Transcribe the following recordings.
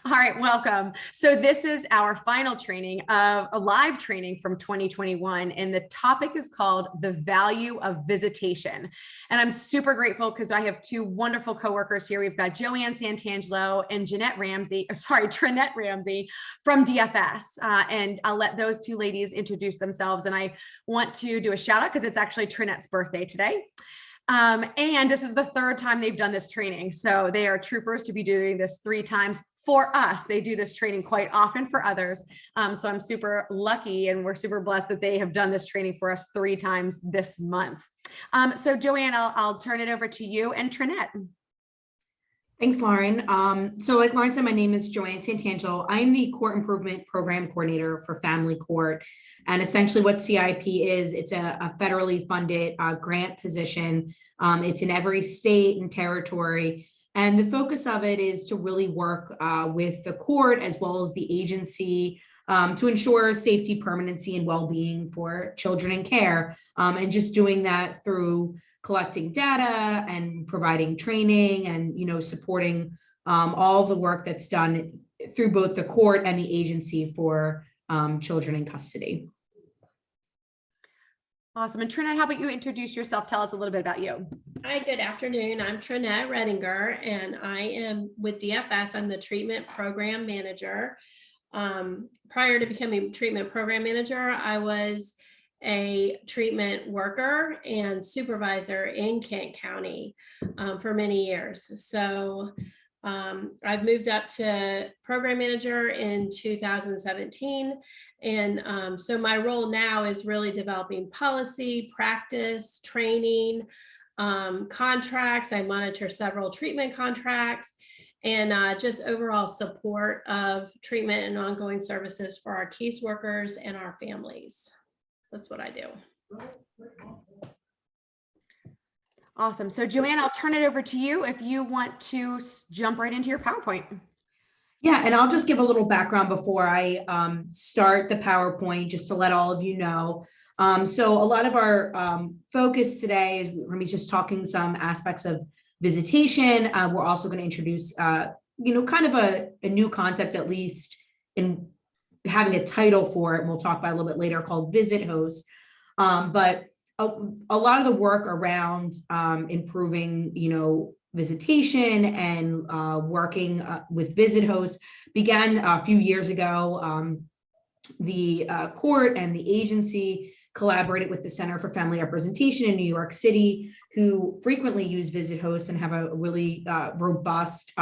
All right, welcome. So this is our final training of a live training from 2021, and the topic is called the value of visitation. And I'm super grateful because I have two wonderful coworkers here. We've got JoAnn Santangelo and Trinette Ramsey from DFS. And I'll let those two ladies introduce themselves. And I want to do a shout out because it's actually Trinette's birthday today. And this is the third time they've done this training. So they are troopers to be doing this 3 times for us. They do this training quite often for others. So I'm super lucky and we're super blessed that they have done this training for us 3 times this month. So JoAnn, I'll turn it over to you and Trinette. Thanks, Lauren. So like Lauren said, my name is JoAnn Santangelo. I'm the Court Improvement Program Coordinator for Family Court. And essentially what CIP is, it's a federally funded grant position. It's in every state and territory. And the focus of it is to really work with the court as well as the agency to ensure safety, permanency, and well-being for children in care. And just doing that through collecting data and providing training and, supporting all the work that's done through both the court and the agency for children in custody. Awesome. And Trinette, how about you introduce yourself? Tell us a little bit about you. Hi, good afternoon. I'm Trinette Reddinger, and I am with DFS. I'm the treatment program manager. Prior to becoming treatment program manager, I was a treatment worker and supervisor in Kent County for many years. So I've moved up to program manager in 2017. And so my role now is really developing policy, practice, training, contracts. I monitor several treatment contracts and just overall support of treatment and ongoing services for our caseworkers and our families. That's what I do. Awesome. So JoAnn, I'll turn it over to you if you want to jump right into your PowerPoint. Yeah, and I'll just give a little background before I start the PowerPoint, just to let all of you know. So a lot of our focus today is we're going to be just talking some aspects of visitation. We're also going to introduce, kind of a new concept, at least in having a title for it, and we'll talk about a little bit later, called visit hosts. But a lot of the work around improving, visitation and working with visit hosts began a few years ago. The court and the agency collaborated with the Center for Family Representation in New York City, who frequently use visit hosts and have a really robust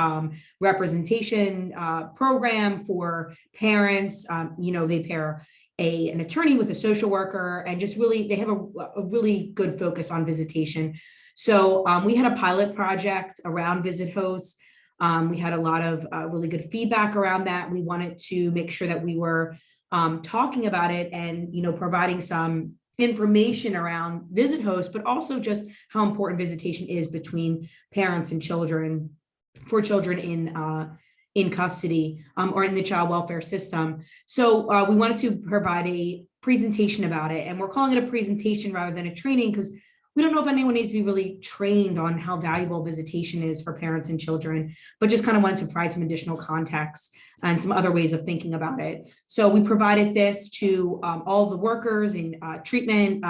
representation program for parents. They pair an attorney with a social worker, and just really, they have a really good focus on visitation. So we had a pilot project around visit hosts. We had a lot of really good feedback around that. We wanted to make sure that we were talking about it and, providing some information around visit hosts, but also just how important visitation is between parents and children, for children in custody or in the child welfare system. So we wanted to provide a presentation about it, and we're calling it a presentation rather than a training because we don't know if anyone needs to be really trained on how valuable visitation is for parents and children, but just kind of wanted to provide some additional context and some other ways of thinking about it. So we provided this to all of the workers in treatment,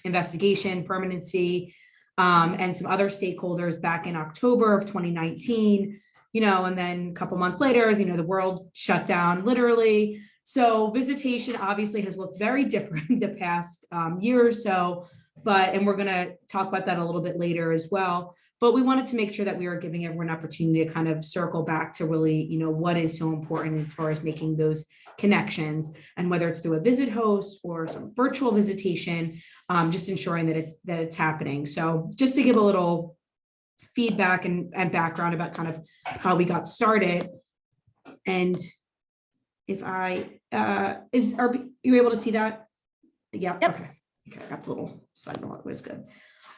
investigation, permanency, and some other stakeholders back in October of 2019, and then a couple months later, the world shut down literally. So visitation obviously has looked very different the past year or so. And we're going to talk about that a little bit later as well. But we wanted to make sure that we were giving everyone an opportunity to kind of circle back to really, what is so important as far as making those connections, and whether it's through a visit host or some virtual visitation, just ensuring that it's happening. So just to give a little feedback and background about kind of how we got started. And if are you able to see that? Yeah. Yep. Okay. Okay, I got the little signal. It was good.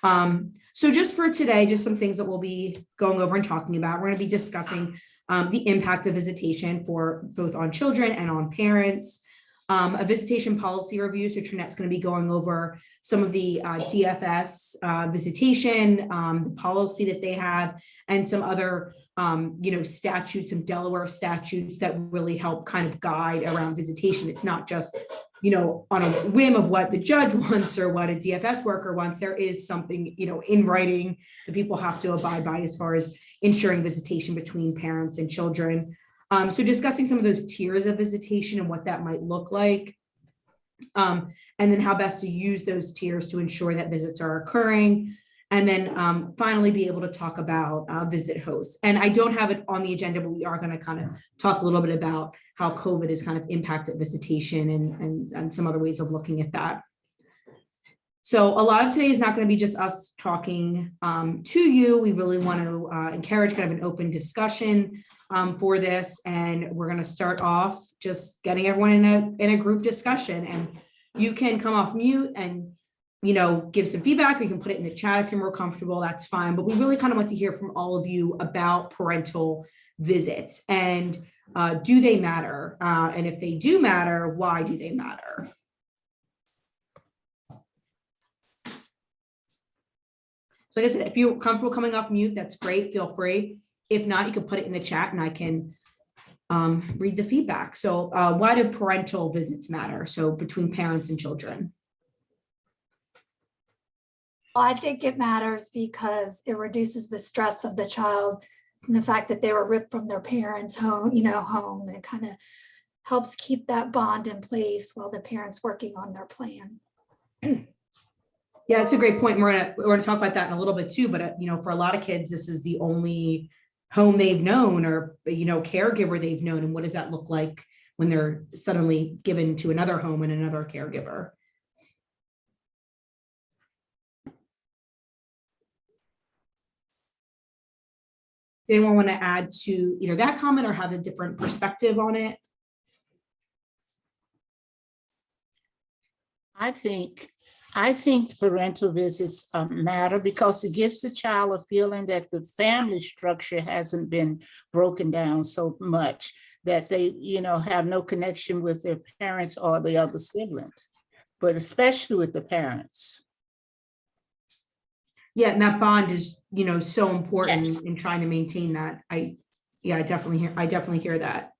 So just for today, just some things that we'll be going over and talking about. We're going to be discussing the impact of visitation for both on children and on parents, a visitation policy review. So Trinette's going to be going over some of the DFS visitation, the policy that they have, and some other statutes, some Delaware statutes that really help kind of guide around visitation. It's not just, on a whim of what the judge wants or what a DFS worker wants. There is something, in writing that people have to abide by as far as ensuring visitation between parents and children. So discussing some of those tiers of visitation and what that might look like. And then how best to use those tiers to ensure that visits are occurring. And then finally be able to talk about visit hosts. And I don't have it on the agenda, but we are going to kind of talk a little bit about how COVID has kind of impacted visitation and some other ways of looking at that. So a lot of today is not going to be just us talking to you. We really want to encourage kind of an open discussion for this. And we're going to start off just getting everyone in a group discussion. And you can come off mute and give some feedback, or you can put it in the chat if you're more comfortable, that's fine. But we really kind of want to hear from all of you about parental visits and do they matter? And if they do matter, why do they matter? So like I said, if you're comfortable coming off mute, that's great, feel free. If not, you can put it in the chat and I can read the feedback. So why do parental visits matter? So between parents and children. Well, I think it matters because it reduces the stress of the child and the fact that they were ripped from their parents' home, and it kind of helps keep that bond in place while the parents working on their plan. Yeah, it's a great point. We're gonna talk about that in a little bit too. But for a lot of kids, this is the only home they've known or caregiver they've known. And what does that look like when they're suddenly given to another home and another caregiver? Does anyone want to add to either that comment or have a different perspective on it? I think parental visits matter because it gives the child a feeling that the family structure hasn't been broken down so much that they, have no connection with their parents or the other siblings, but especially with the parents. Yeah, and that bond is, so important Yes. in trying to maintain that. I definitely hear that.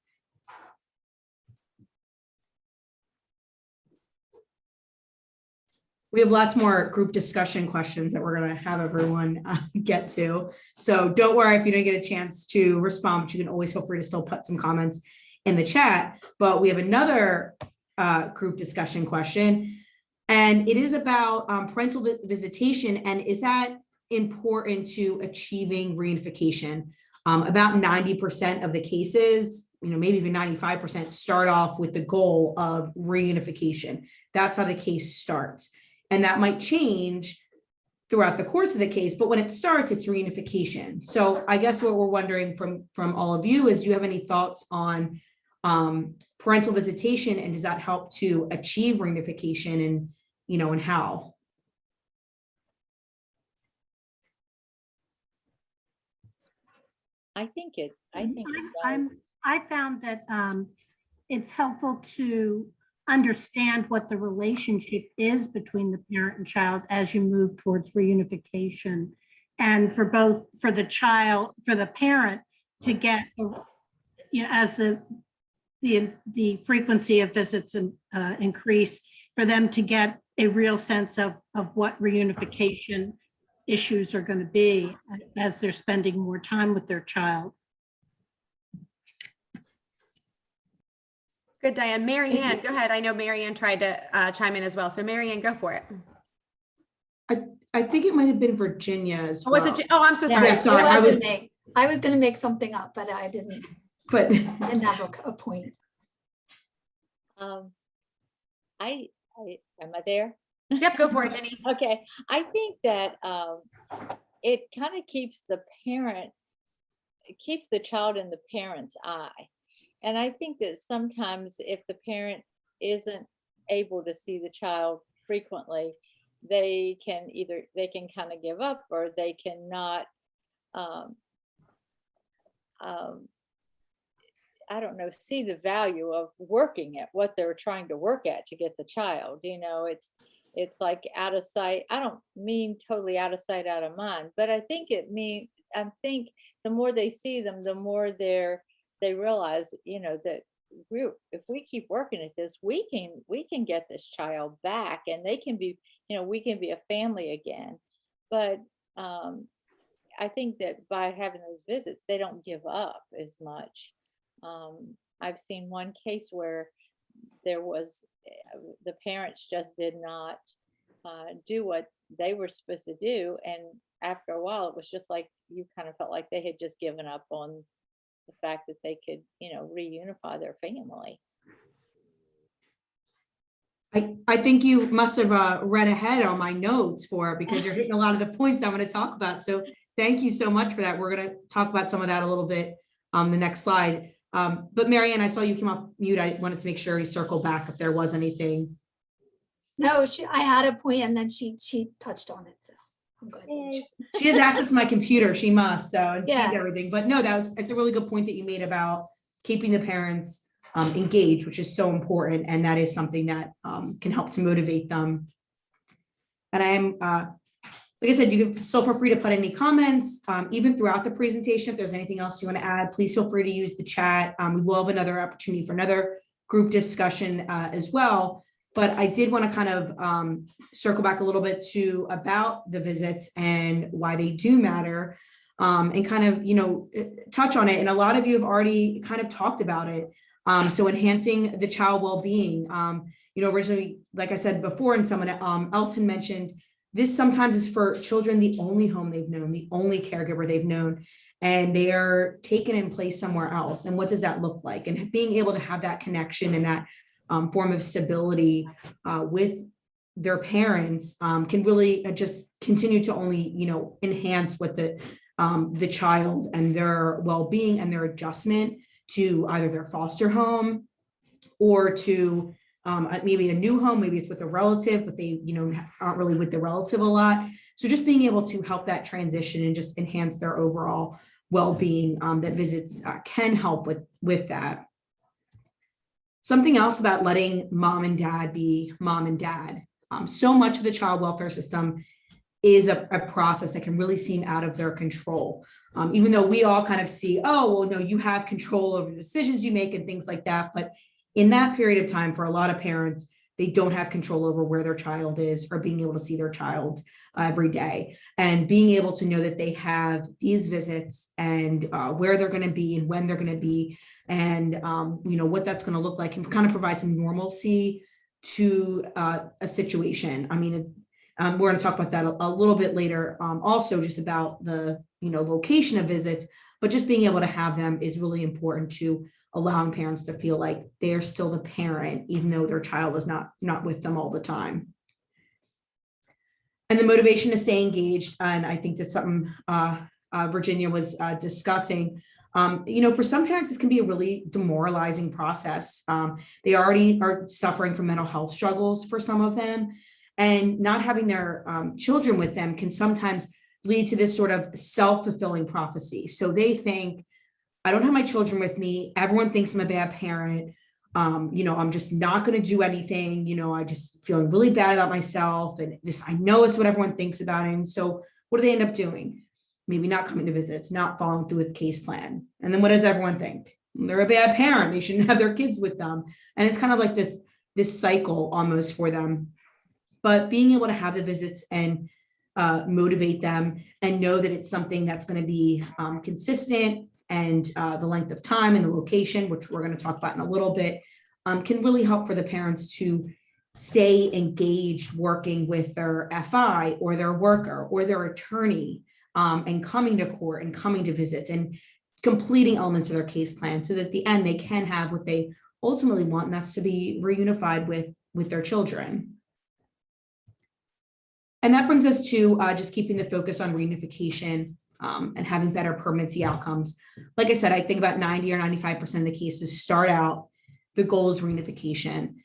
We have lots more group discussion questions that we're going to have everyone get to. So don't worry if you don't get a chance to respond, but you can always feel free to still put some comments in the chat. But we have another group discussion question, and it is about parental visitation. And is that important to achieving reunification? About 90% of the cases, maybe even 95% start off with the goal of reunification. That's how the case starts. And that might change throughout the course of the case, but when it starts, it's reunification. So I guess what we're wondering from all of you is, do you have any thoughts on parental visitation, and does that help to achieve reunification, and and how? I think it does. I found that it's helpful to understand what the relationship is between the parent and child as you move towards reunification, and for the parent to get, as the frequency of visits increase, for them to get a real sense of what reunification issues are going to be as they're spending more time with their child. Good, Diane. Mary Ann, go ahead. I know Mary Ann tried to chime in as well. So Mary Ann, go for it. I think it might have been Virginia as well. Was it? Oh, I'm so sorry. Yeah, sorry. It wasn't me. I was going to make something up, but I didn't. But Didn't have a point. Am I there? Yep, go for it, Jenny. Okay, I think that it kind of keeps the child in the parent's eye. And I think that sometimes if the parent isn't able to see the child frequently, they can kind of give up, or they cannot, I don't know, see the value of working at what they're trying to work at to get the child. It's like out of sight. I don't mean totally out of sight, out of mind, but I think I think the more they see them, the more they realize, you know, that if we keep working at this, we can get this child back, and they can be, you know, we can be a family again. But I think that by having those visits, they don't give up as much. I've seen one case where there was the parents just did not do what they were supposed to do, and after a while, it was just like you kind of felt like they had just given up on the fact that they could, you know, reunify their family. I think you must have read ahead on my notes for it, because you're hitting a lot of the points I want to talk about. So thank you so much for that. We're going to talk about some of that a little bit on the next slide. But Marianne, I saw you came off mute. I wanted to make sure we circle back if there was anything. No, I had a point and then she touched on it. So I'm good. She has access to my computer. She must, so, and Yeah. sees everything. But no, it's a really good point that you made about keeping the parents engaged, which is so important. And that is something that can help to motivate them. And I am, like I said, you can still feel free to put any comments, even throughout the presentation. If there's anything else you want to add, please feel free to use the chat. We will have another opportunity for another group discussion as well. But I did want to kind of circle back a little bit to about the visits and why they do matter, and kind of, you know, touch on it. And a lot of you have already kind of talked about it. So enhancing the child well-being, you know, originally, like I said before, and someone else had mentioned, this sometimes is for children the only home they've known, the only caregiver they've known, and they are taken and placed somewhere else. And what does that look like? And being able to have that connection and that form of stability with their parents can really just continue to only, you know, enhance what the child and their well-being and their adjustment to either their foster home or to maybe a new home. Maybe it's with a relative, but they, you know, aren't really with the relative a lot. So just being able to help that transition and just enhance their overall well-being, that visits can help with that. Something else about letting mom and dad be mom and dad. So much of the child welfare system is a process that can really seem out of their control. Even though we all kind of see, oh, well, no, you have control over the decisions you make and things like that. But in that period of time, for a lot of parents, they don't have control over where their child is or being able to see their child every day. And being able to know that they have these visits and where they're going to be and when they're going to be, and you know, what that's going to look like, and kind of provide some normalcy to a situation. I mean, we're going to talk about that a little bit later, also just about the, you know, location of visits, but just being able to have them is really important to allowing parents to feel like they're still the parent, even though their child is not with them all the time. And the motivation to stay engaged, and I think that's something Virginia was discussing. You know, for some parents, this can be a really demoralizing process. They already are suffering from mental health struggles for some of them, and not having their children with them can sometimes lead to this sort of self-fulfilling prophecy. So they think, I don't have my children with me. Everyone thinks I'm a bad parent. You know, I'm just not going to do anything. You know, I just feeling really bad about myself. And this, I know it's what everyone thinks about him. So what do they end up doing? Maybe not coming to visits, not following through with the case plan. And then what does everyone think? They're a bad parent. They shouldn't have their kids with them. And it's kind of like this cycle almost for them. But being able to have the visits and motivate them and know that it's something that's going to be consistent, and the length of time and the location, which we're going to talk about in a little bit, can really help for the parents to stay engaged working with their FI or their worker or their attorney, and coming to court and coming to visits and completing elements of their case plan, so that at the end they can have what they ultimately want, and that's to be reunified with their children. And that brings us to just keeping the focus on reunification and having better permanency outcomes. Like I said, I think about 90 or 95% of the cases start out, the goal is reunification.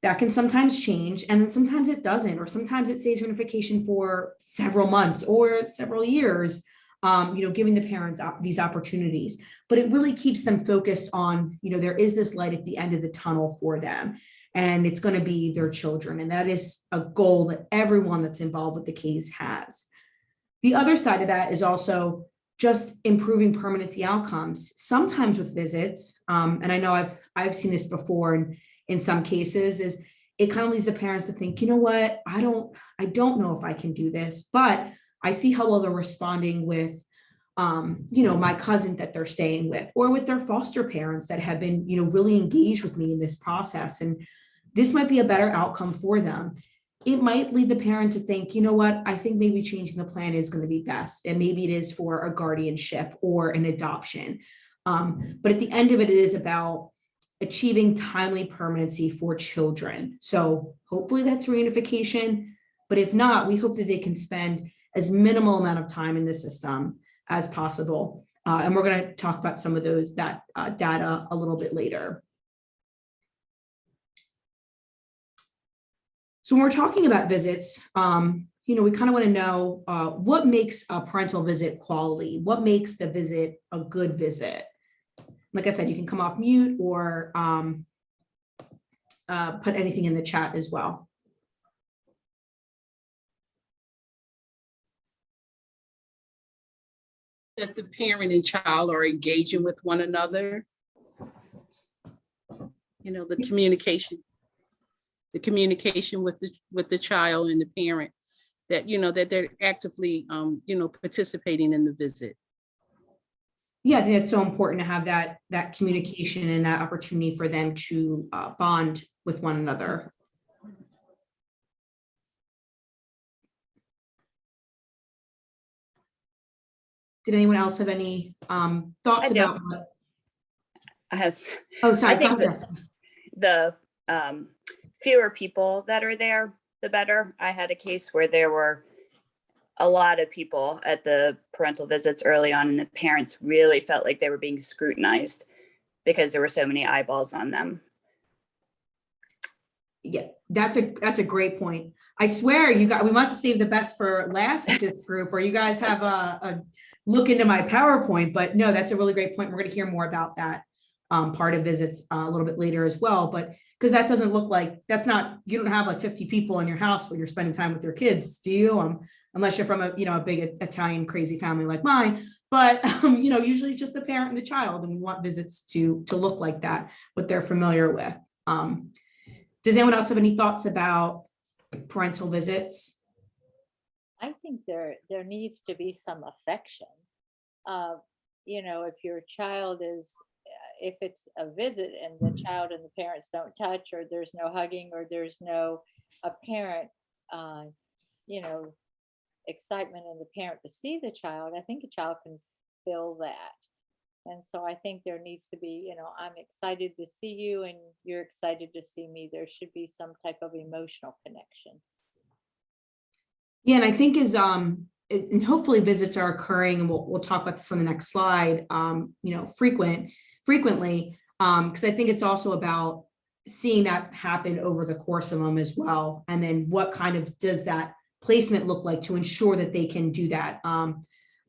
That can sometimes change, and then sometimes it doesn't, or sometimes it stays reunification for several months or several years, you know, giving the parents these opportunities. But it really keeps them focused on, you know, there is this light at the end of the tunnel for them, and it's going to be their children. And that is a goal that everyone that's involved with the case has. The other side of that is also just improving permanency outcomes. Sometimes with visits, and I know I've seen this before in some cases, is it kind of leads the parents to think, you know what, I don't know if I can do this, but I see how well they're responding with, my cousin that they're staying with, or with their foster parents that have been, really engaged with me in this process. And this might be a better outcome for them. It might lead the parent to think, you know what, I think maybe changing the plan is going to be best. And maybe it is for a guardianship or an adoption. But at the end of it, it is about achieving timely permanency for children. So hopefully that's reunification. But if not, we hope that they can spend as minimal amount of time in the system as possible. And we're going to talk about some of that data a little bit later. So when we're talking about visits, we kind of want to know what makes a parental visit quality, what makes the visit a good visit. Like I said, you can come off mute or put anything in the chat as well. That the parent and child are engaging with one another. The communication with the child and the parent, that that they're actively participating in the visit. Yeah, I think it's so important to have that communication and that opportunity for them to bond with one another. Did anyone else have any thoughts about what? I have. Oh, sorry. I think the fewer people that are there, the better. I had a case where there were a lot of people at the parental visits early on, and the parents really felt like they were being scrutinized because there were so many eyeballs on them. Yeah, that's a great point. I swear we must have saved the best for last with this group, or you guys have a look into my PowerPoint, but no, that's a really great point. We're going to hear more about that part of visits a little bit later as well, but because that doesn't look like, you don't have like 50 people in your house when you're spending time with your kids, do you? Unless you're from a big Italian crazy family like mine, but usually it's just the parent and the child, and we want visits to look like that, what they're familiar with. Does anyone else have any thoughts about parental visits? I think there needs to be some affection. If your child is, if it's a visit and the child and the parents don't touch, or there's no hugging, or there's no apparent, excitement in the parent to see the child, I think a child can feel that. And so I think there needs to be, I'm excited to see you and you're excited to see me. There should be some type of emotional connection. Yeah, and I think and hopefully visits are occurring, and we'll talk about this on the next slide, frequently, because I think it's also about seeing that happen over the course of them as well. And then what kind of does that placement look like to ensure that they can do that?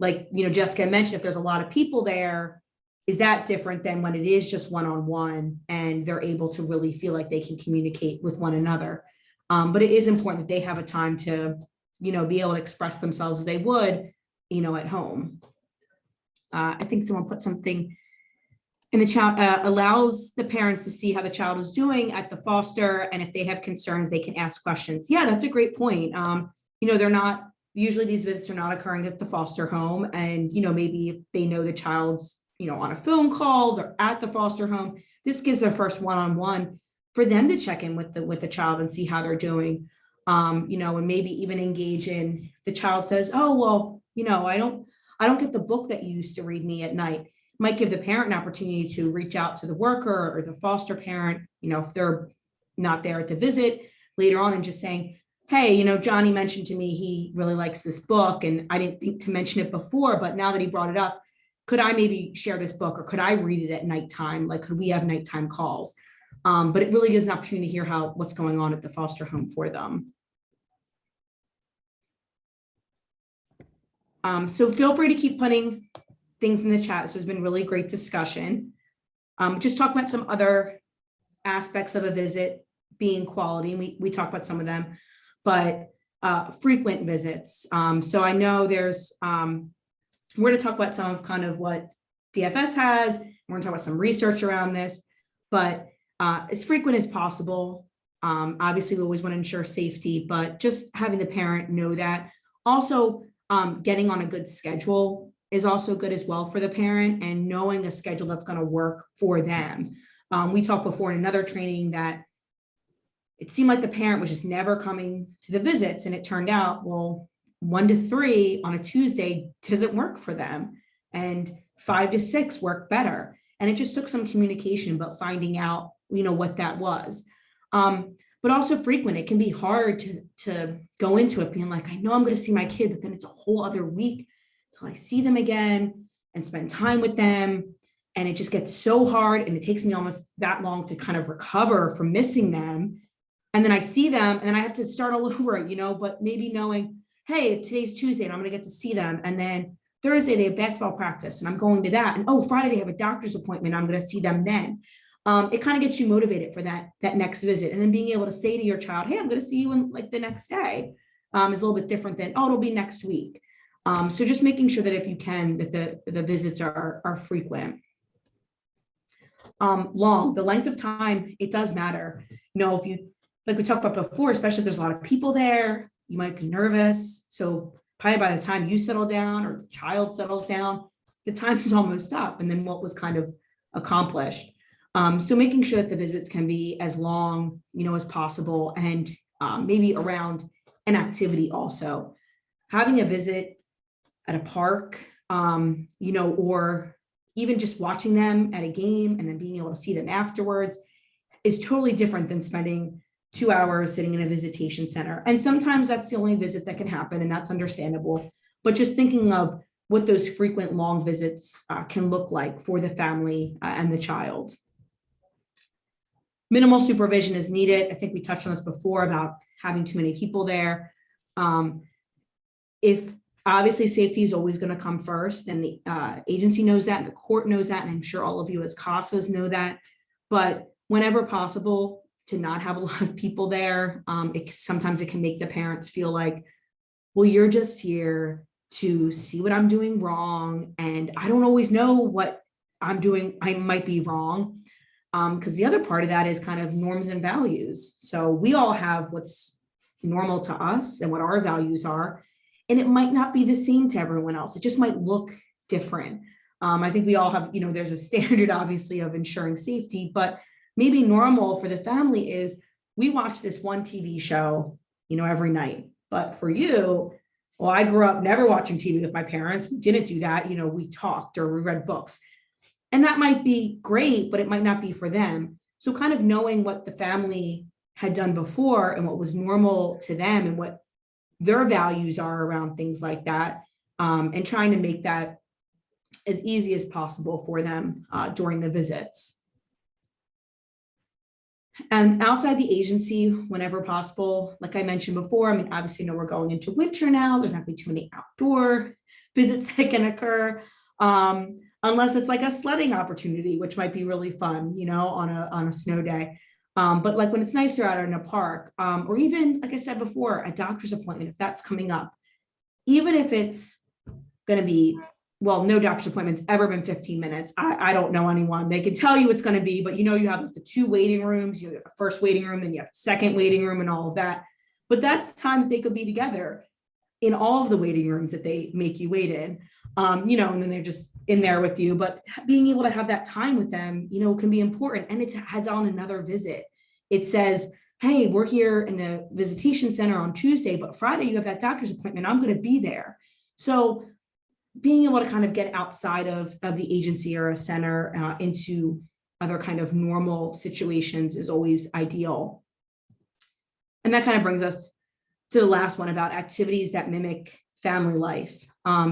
Jessica mentioned, if there's a lot of people there, is that different than when it is just one-on-one and they're able to really feel like they can communicate with one another? But it is important that they have a time to, be able to express themselves as they would, at home. I think someone put something in the chat, allows the parents to see how the child is doing at the foster, and if they have concerns, they can ask questions. Yeah, that's a great point. They're not, usually these visits are not occurring at the foster home, and, maybe if they know the child's, on a phone call, they're at the foster home, this gives their first one-on-one for them to check in with the child and see how they're doing. And maybe even engage in, if the child says, oh, well, I don't get the book that you used to read me at night, might give the parent an opportunity to reach out to the worker or the foster parent, if they're not there at the visit later on, and just saying, hey, Johnny mentioned to me he really likes this book, and I didn't think to mention it before, but now that he brought it up, could I maybe share this book, or could I read it at nighttime? Like, could we have nighttime calls? But it really gives an opportunity to hear what's going on at the foster home for them. So feel free to keep putting things in the chat. This has been really great discussion. Just talk about some other aspects of a visit being quality. And we talked about some of them, but frequent visits. So I know there's We're going to talk about some of kind of what DFS has. We're going to talk about some research around this, but as frequent as possible. Obviously, we always want to ensure safety, but just having the parent know that. Also, getting on a good schedule is also good as well for the parent, and knowing a schedule that's going to work for them. We talked before in another training that it seemed like the parent was just never coming to the visits, and it turned out, well, 1 to 3 on a Tuesday doesn't work for them, and 5 to 6 work better. And it just took some communication, but finding out, what that was. But also frequent. It can be hard to go into it being like, I know I'm going to see my kid, but then it's a whole other week till I see them again and spend time with them. And it just gets so hard, and it takes me almost that long to kind of recover from missing them. And then I see them and then I have to start all over, but maybe knowing, hey, today's Tuesday and I'm going to get to see them. And then Thursday they have basketball practice and I'm going to that. And oh, Friday they have a doctor's appointment. I'm going to see them then. It kind of gets you motivated for that next visit. And then being able to say to your child, hey, I'm going to see you in like the next day is a little bit different than, oh, it'll be next week. So just making sure that if you can, that the visits are frequent. The length of time, it does matter. If you, like we talked about before, especially if there's a lot of people there, you might be nervous. So probably by the time you settle down or the child settles down, the time is almost up. And then what was kind of accomplished. So making sure that the visits can be as long, as possible, and maybe around an activity also. Having a visit at a park, or even just watching them at a game and then being able to see them afterwards is totally different than spending 2 hours sitting in a visitation center. And sometimes that's the only visit that can happen, and that's understandable. But just thinking of what those frequent long visits can look like for the family and the child. Minimal supervision is needed. I think we touched on this before about having too many people there. If obviously safety is always going to come first, and the agency knows that, and the court knows that, and I'm sure all of you as CASAs know that. But whenever possible, to not have a lot of people there, sometimes it can make the parents feel like, well, you're just here to see what I'm doing wrong, and I don't always know what I'm doing. I might be wrong. Because the other part of that is kind of norms and values. So we all have what's normal to us and what our values are, and it might not be the same to everyone else. It just might look different. I think we all have, there's a standard obviously of ensuring safety, but maybe normal for the family is we watch this one TV show, every night. But for you, well, I grew up never watching TV with my parents. We didn't do that. We talked or we read books. And that might be great, but it might not be for them. So kind of knowing what the family had done before and what was normal to them and what their values are around things like that, and trying to make that as easy as possible for them during the visits. And outside the agency, whenever possible, like I mentioned before, obviously, we're going into winter now. There's not going to be too many outdoor visits that can occur. Unless it's like a sledding opportunity, which might be really fun, on a snow day. But like when it's nicer out in a park, or even, like I said before, a doctor's appointment, if that's coming up, even if it's going to be, well, no doctor's appointment's ever been 15 minutes. I don't know anyone. They can tell you it's going to be, but you have like the 2 waiting rooms, you have a first waiting room, then you have a second waiting room and all of that. But that's time that they could be together in all of the waiting rooms that they make you wait in. And then they're just in there with you, but being able to have that time with them, can be important. And it has on another visit. It says, hey, we're here in the visitation center on Tuesday, but Friday you have that doctor's appointment. I'm going to be there. So being able to kind of get outside of the agency or a center into other kind of normal situations is always ideal. And that kind of brings us to the last one about activities that mimic family life.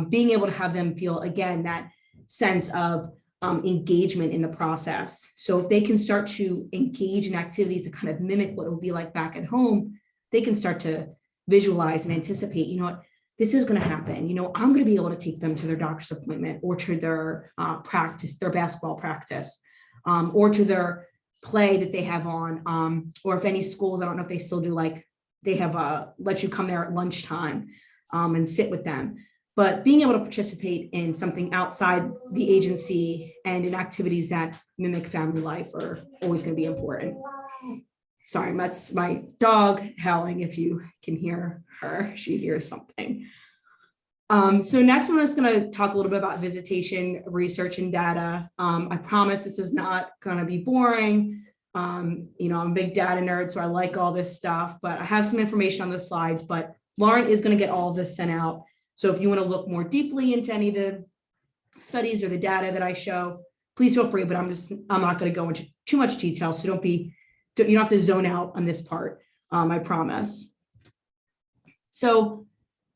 Being able to have them feel, again, that sense of engagement in the process. So if they can start to engage in activities that kind of mimic what it will be like back at home, they can start to visualize and anticipate, what, this is going to happen. I'm going to be able to take them to their doctor's appointment or to their practice, their basketball practice, or to their play that they have on, or if any schools, I don't know if they still do, like they have let you come there at lunchtime and sit with them. but being able to participate in something outside the agency and in activities that mimic family life are always going to be important. Sorry, that's my dog howling. If you can hear her, she hears something. So next, I'm just going to talk a little bit about visitation research and data. I promise this is not going to be boring. You know, I'm a big data nerd, so I like all this stuff, but I have some information on the slides, but Lauren is going to get all of this sent out. So if you want to look more deeply into any of the studies or the data that I show, please feel free, but I'm not going to go into too much detail. So you don't have to zone out on this part. I promise. So,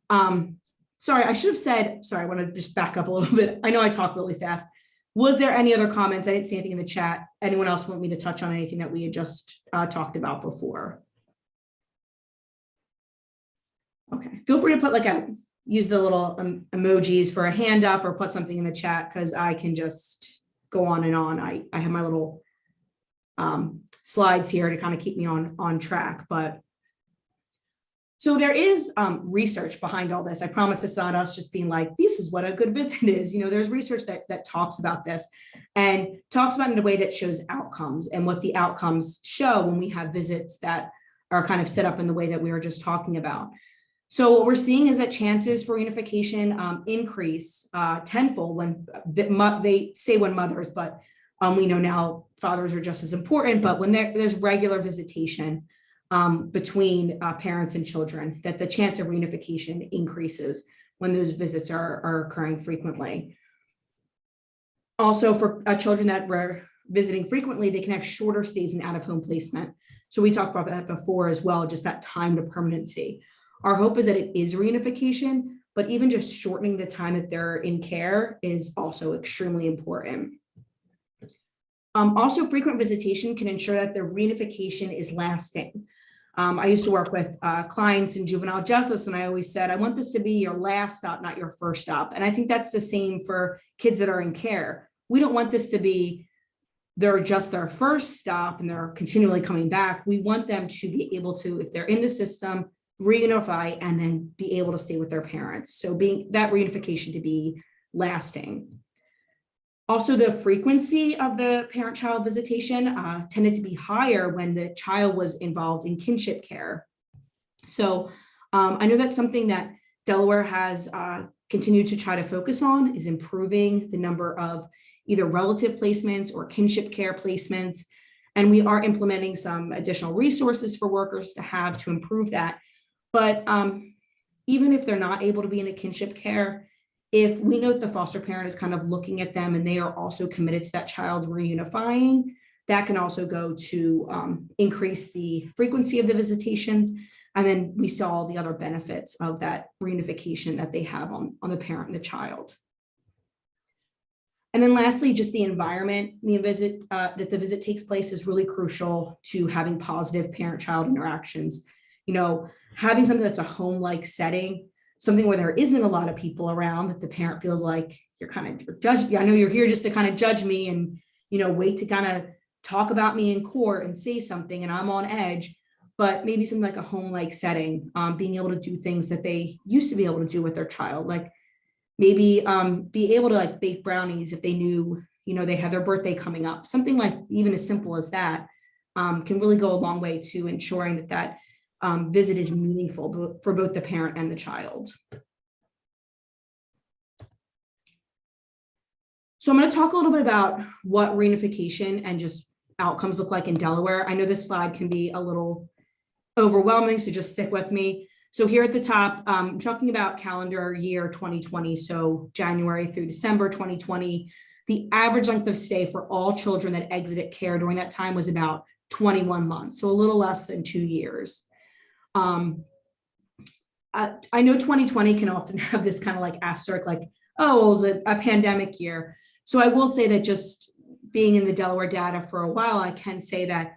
sorry, I should have said, sorry, I want to just back up a little bit. I know I talk really fast. Was there any other comments? I didn't see anything in the chat. Anyone else want me to touch on anything that we had just talked about before? Okay, feel free to put use the little emojis for a hand up or put something in the chat, because I can just go on and on. I have my little slides here to kind of keep me on track, but so there is research behind all this. I promise it's not us just being like, this is what a good visit is. You know, there's research that talks about this and talks about it in a way that shows outcomes and what the outcomes show when we have visits that are kind of set up in the way that we were just talking about. So what we're seeing is that chances for reunification increase tenfold when they say when mothers, but we know now fathers are just as important, but when there's regular visitation between parents and children, that the chance of reunification increases when those visits are occurring frequently. Also, for children that were visiting frequently, they can have shorter stays in out-of-home placement. So we talked about that before as well, just that time to permanency. Our hope is that it is reunification, but even just shortening the time that they're in care is also extremely important. Also, frequent visitation can ensure that the reunification is lasting. I used to work with clients in juvenile justice, and I always said, I want this to be your last stop, not your first stop. And I think that's the same for kids that are in care. We don't want this to be just their first stop and they're continually coming back. We want them to be able to, if they're in the system, reunify and then be able to stay with their parents. So being that reunification to be lasting. Also, the frequency of the parent-child visitation tended to be higher when the child was involved in kinship care. So I know that's something that Delaware has continued to try to focus on, is improving the number of either relative placements or kinship care placements. And we are implementing some additional resources for workers to have to improve that. But even if they're not able to be in a kinship care, if we know the foster parent is kind of looking at them and they are also committed to that child reunifying, that can also go to increase the frequency of the visitations. And then we saw the other benefits of that reunification that they have on the parent and the child. And then lastly, just the environment that the visit takes place is really crucial to having positive parent-child interactions. You know, having something that's a home-like setting, something where there isn't a lot of people around, that the parent feels like you're kind of judged. I know you're here just to kind of judge me and, you know, wait to kind of talk about me in court and say something and I'm on edge, but maybe something like a home-like setting, being able to do things that they used to be able to do with their child, like maybe be able to like bake brownies if they knew, you know, they had their birthday coming up. Something like even as simple as that can really go a long way to ensuring that visit is meaningful for both the parent and the child. So I'm going to talk a little bit about what reunification and just outcomes look like in Delaware. I know this slide can be a little overwhelming, so just stick with me. So here at the top, I'm talking about calendar year 2020, so January through December 2020. The average length of stay for all children that exited care during that time was about 21 months, so a little less than 2 years. I know 2020 can often have this kind of like asterisk, like, oh, it was a pandemic year. So I will say that just being in the Delaware data for a while, I can say that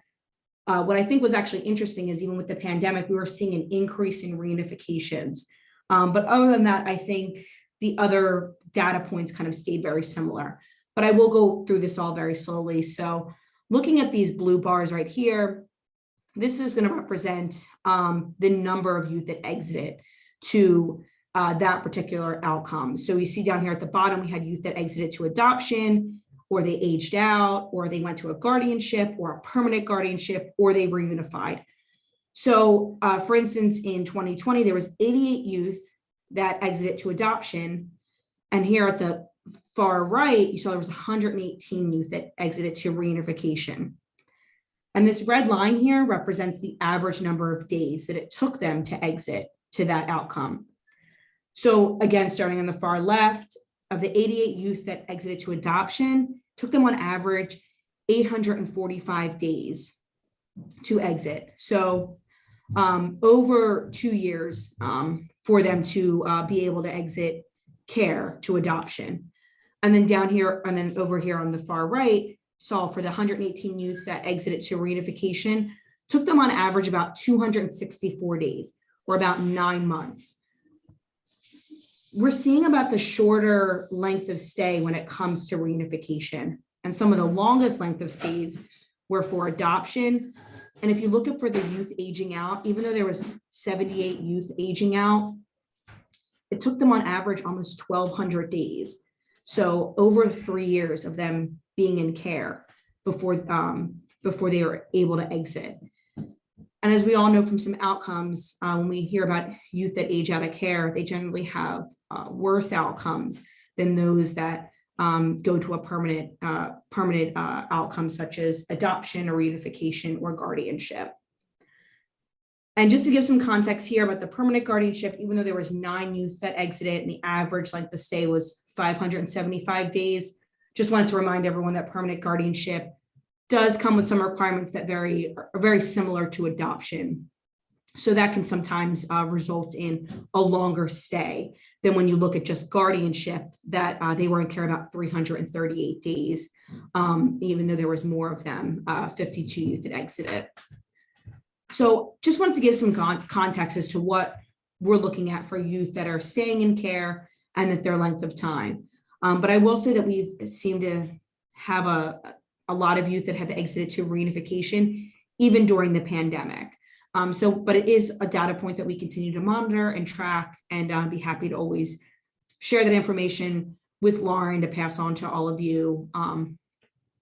what I think was actually interesting is even with the pandemic, we were seeing an increase in reunifications. But other than that, I think the other data points kind of stayed very similar. But I will go through this all very slowly. So looking at these blue bars right here, this is going to represent the number of youth that exited to that particular outcome. So you see down here at the bottom, we had youth that exited to adoption, or they aged out, or they went to a guardianship or a permanent guardianship, or they reunified. So for instance, in 2020, there was 88 youth that exited to adoption. And here at the far right, you saw there was 118 youth that exited to reunification. And this red line here represents the average number of days that it took them to exit to that outcome. So again, starting on the far left, of the 88 youth that exited to adoption, took them on average 845 days to exit. So over 2 years for them to be able to exit care to adoption. And then down here, and then over here on the far right, saw for the 118 youth that exited to reunification, took them on average about 264 days, or about 9 months. We're seeing about the shorter length of stay when it comes to reunification. And some of the longest length of stays were for adoption. And if you look at for the youth aging out, even though there was 78 youth aging out, it took them on average almost 1,200 days. So over 3 years of them being in care before they were able to exit. And as we all know from some outcomes, when we hear about youth that age out of care, they generally have worse outcomes than those that go to a permanent outcome, such as adoption or reunification or guardianship. And just to give some context here about the permanent guardianship, even though there was 9 youth that exited and the average length of stay was 575 days, just wanted to remind everyone that permanent guardianship does come with some requirements that are very similar to adoption. So that can sometimes result in a longer stay than when you look at just guardianship, that they were in care about 338 days, even though there was more of them, 52 youth that exited. So just wanted to give some context as to what we're looking at for youth that are staying in care and that their length of time. But I will say that we've seemed to have a lot of youth that have exited to reunification, even during the pandemic. But it is a data point that we continue to monitor and track, and be happy to always share that information with Lauren to pass on to all of you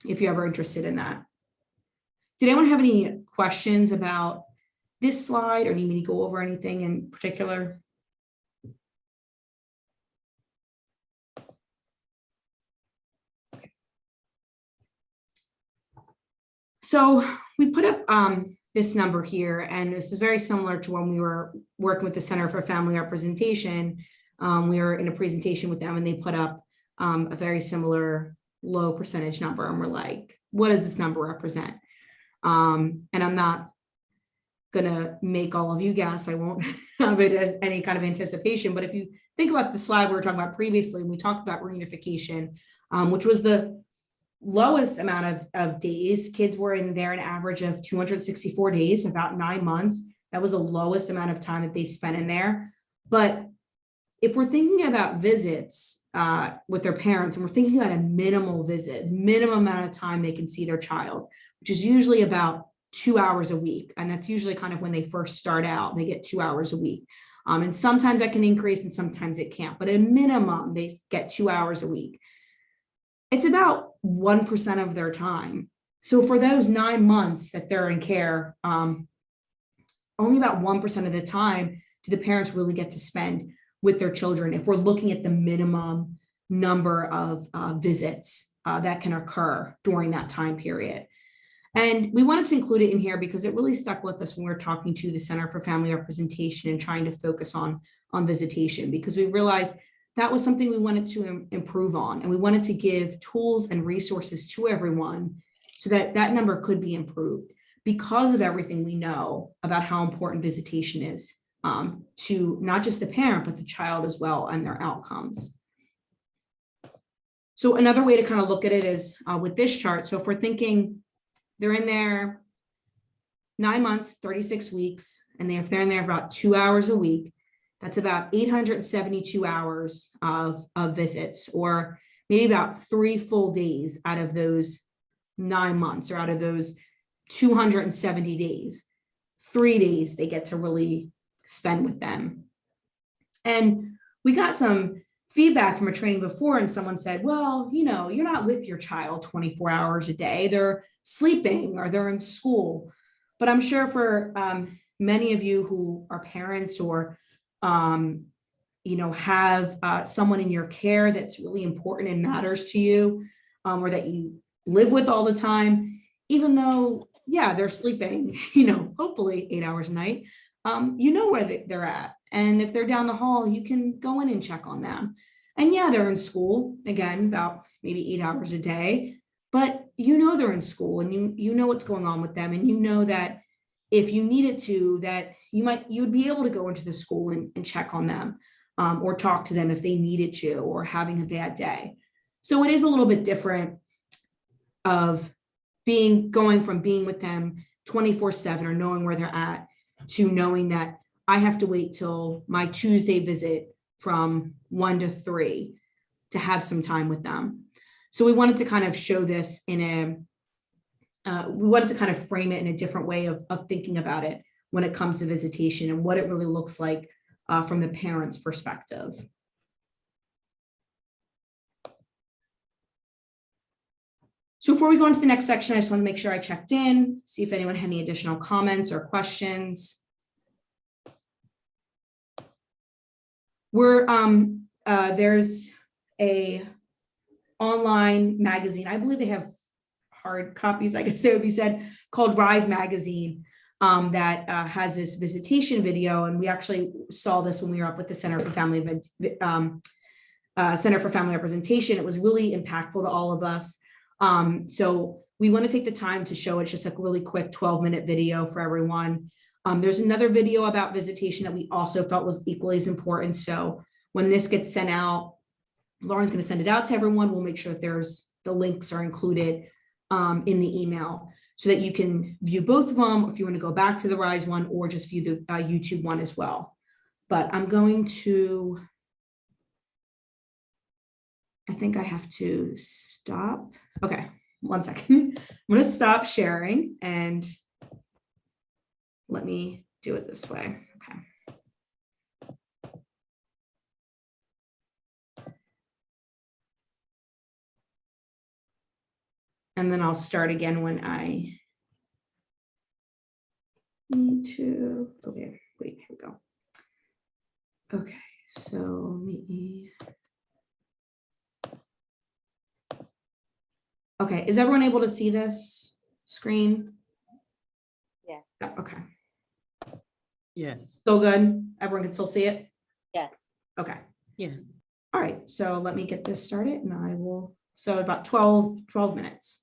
if you're ever interested in that. Did anyone have any questions about this slide or need me to go over anything in particular? So we put up this number here, and this is very similar to when we were working with the Center for Family Representation. We were in a presentation with them and they put up a very similar low percentage number, and we're like, what does this number represent? And I'm not gonna make all of you guess. I won't have it as any kind of anticipation, but if you think about the slide we were talking about previously, we talked about reunification, which was the lowest amount of days. Kids were in there an average of 264 days, about 9 months. That was the lowest amount of time that they spent in there. But if we're thinking about visits with their parents, and we're thinking about a minimal visit, minimum amount of time they can see their child, which is usually about 2 hours a week. And that's usually kind of when they first start out, they get 2 hours a week. And sometimes that can increase and sometimes it can't, but at minimum, they get 2 hours a week. It's about 1% of their time. So for those 9 months that they're in care, only about 1% of the time do the parents really get to spend with their children, if we're looking at the minimum number of visits that can occur during that time period. And we wanted to include it in here because it really stuck with us when we were talking to the Center for Family Representation and trying to focus on visitation, because we realized that was something we wanted to improve on, and we wanted to give tools and resources to everyone so that that number could be improved because of everything we know about how important visitation is to not just the parent, but the child as well and their outcomes. So another way to kind of look at it is with this chart. So if we're thinking they're in there 9 months, 36 weeks, and if they're in there about 2 hours a week, that's about 872 hours of visits, or maybe about 3 full days out of those 9 months, or out of those 270 days, 3 days they get to really spend with them. And we got some feedback from a training before, and someone said, well, you're not with your child 24 hours a day. They're sleeping or they're in school. But I'm sure for many of you who are parents or, have someone in your care that's really important and matters to you, or that you live with all the time, even though, yeah, they're sleeping, hopefully 8 hours a night, where they're at. And if they're down the hall, you can go in and check on them. And yeah, they're in school, again, about maybe 8 hours a day, but they're in school, and you know what's going on with them. And you know that if you needed to, that you would be able to go into the school and check on them, or talk to them if they needed you or having a bad day. So it is a little bit different of going from being with them 24/7 or knowing where they're at, to knowing that I have to wait till my Tuesday visit from 1 to 3 to have some time with them. So we wanted to kind of show this we wanted to kind of frame it in a different way of thinking about it when it comes to visitation and what it really looks like from the parent's perspective. So before we go into the next section, I just want to make sure I checked in, see if anyone had any additional comments or questions. There's a online magazine. I believe they have hard copies, I guess they would be said, called Rise Magazine, that has this visitation video. And we actually saw this when we were up with the Center for Family Representation. It was really impactful to all of us. So we want to take the time to show it. It's just a really quick 12-minute video for everyone. There's another video about visitation that we also felt was equally as important. So when this gets sent out, Lauren's going to send it out to everyone. We'll make sure that the links are included in the email so that you can view both of them if you want to go back to the Rise one, or just view the YouTube one as well. But I'm going to, I think I have to stop. Okay, 1 second. I'm going to stop sharing and let me do it this way. Okay. And then I'll start again when I need to. Okay, wait, here we go. Okay, so okay, is everyone able to see this screen? Yes. Yeah, okay. Yes. Still good? Everyone can still see it? Yes. Okay. Yes. All right, so let me get this started and I will, so about 12 minutes.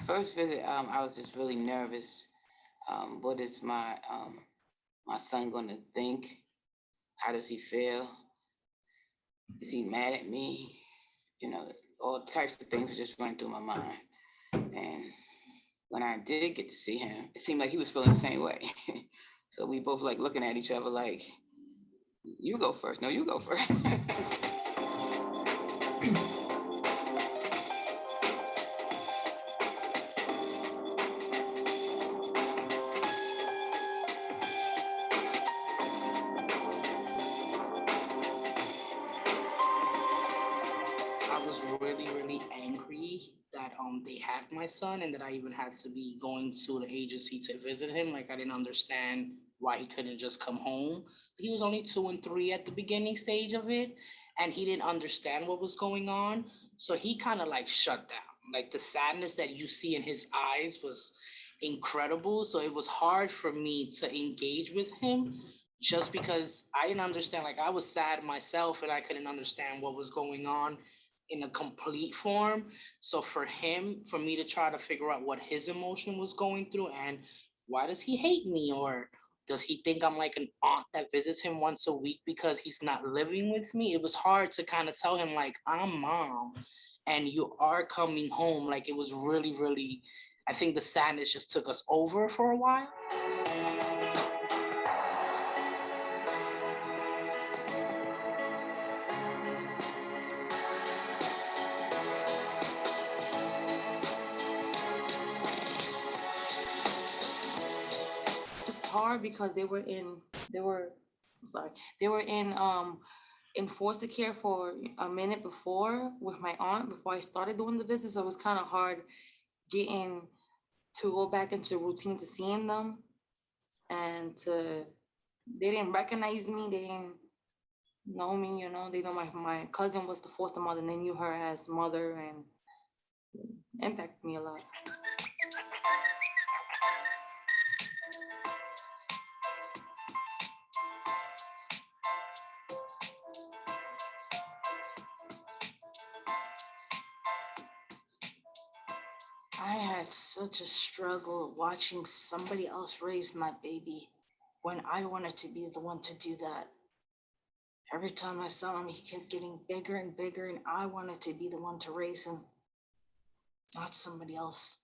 First visit, I was just really nervous. What is my son going to think? How does he feel? Is he mad at me? All types of things were just running through my mind. And when I did get to see him, it seemed like he was feeling the same way. So we both like looking at each other like, you go first. No, you go first. I was really angry that they had my son and that I even had to be going to the agency to visit him. Like, I didn't understand why he couldn't just come home. He was only 2 and 3 at the beginning stage of it, and he didn't understand what was going on. So he kind of like shut down. Like, the sadness that you see in his eyes was incredible. So it was hard for me to engage with him just because I didn't understand. Like, I was sad myself and I couldn't understand what was going on in a complete form. So for me to try to figure out what his emotion was going through and why does he hate me, or does he think I'm like an aunt that visits him once a week because he's not living with me? It was hard to kind of tell him, like, I'm mom and you are coming home. Like, it was really I think the sadness just took us over for a while. It's hard because they were in foster care for a minute before with my aunt before I started doing the visit. So it was kind of hard getting to go back into routine to seeing them, and they didn't recognize me, they didn't know me, they know my cousin was the foster mother and they knew her as mother, and it impacted me a lot. I had such a struggle watching somebody else raise my baby when I wanted to be the one to do that. Every time I saw him, he kept getting bigger and bigger, and I wanted to be the one to raise him, not somebody else.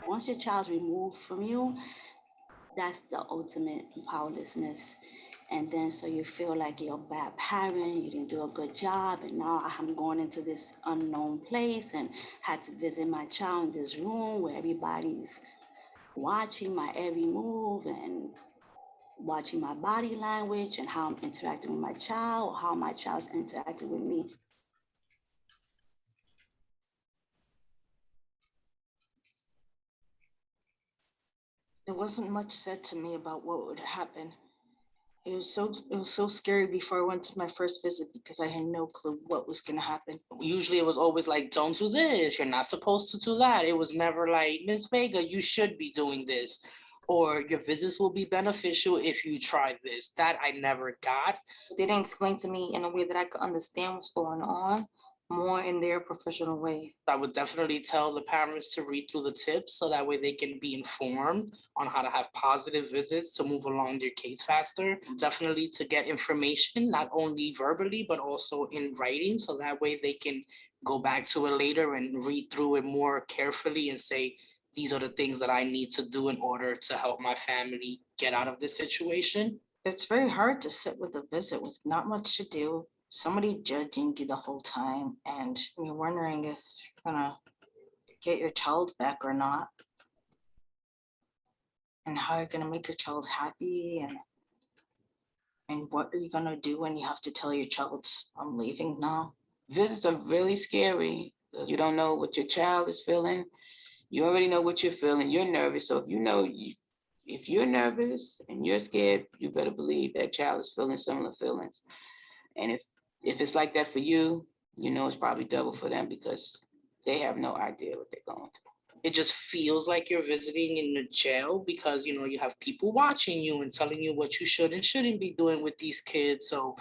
Once your child's removed from you, that's the ultimate powerlessness. And then so you feel like you're a bad parent, you didn't do a good job, and now I'm going into this unknown place and had to visit my child in this room where everybody's watching my every move and watching my body language and how I'm interacting with my child, how my child's interacting with me. There wasn't much said to me about what would happen. It was so scary before I went to my first visit because I had no clue what was going to happen. Usually it was always like, don't do this, you're not supposed to do that. It was never like, Ms. Vega, you should be doing this, or your visits will be beneficial if you try this. That I never got. They didn't explain to me in a way that I could understand what's going on, more in their professional way. I would definitely tell the parents to read through the tips so that way they can be informed on how to have positive visits to move along their case faster. Definitely to get information, not only verbally, but also in writing, so that way they can go back to it later and read through it more carefully and say, these are the things that I need to do in order to help my family get out of this situation. It's very hard to sit with a visit with not much to do, somebody judging you the whole time, and you're wondering if you're gonna get your child back or not, and how you're gonna make your child happy, and what are you gonna do when you have to tell your child, I'm leaving now. Visits are really scary because you don't know what your child is feeling. You already know what you're feeling. You're nervous. So if you're nervous and you're scared, you better believe that child is feeling similar feelings. And if it's like that for you, it's probably double for them because they have no idea what they're going through. It just feels like you're visiting in a jail because, you have people watching you and telling you what you should and shouldn't be doing with these kids. So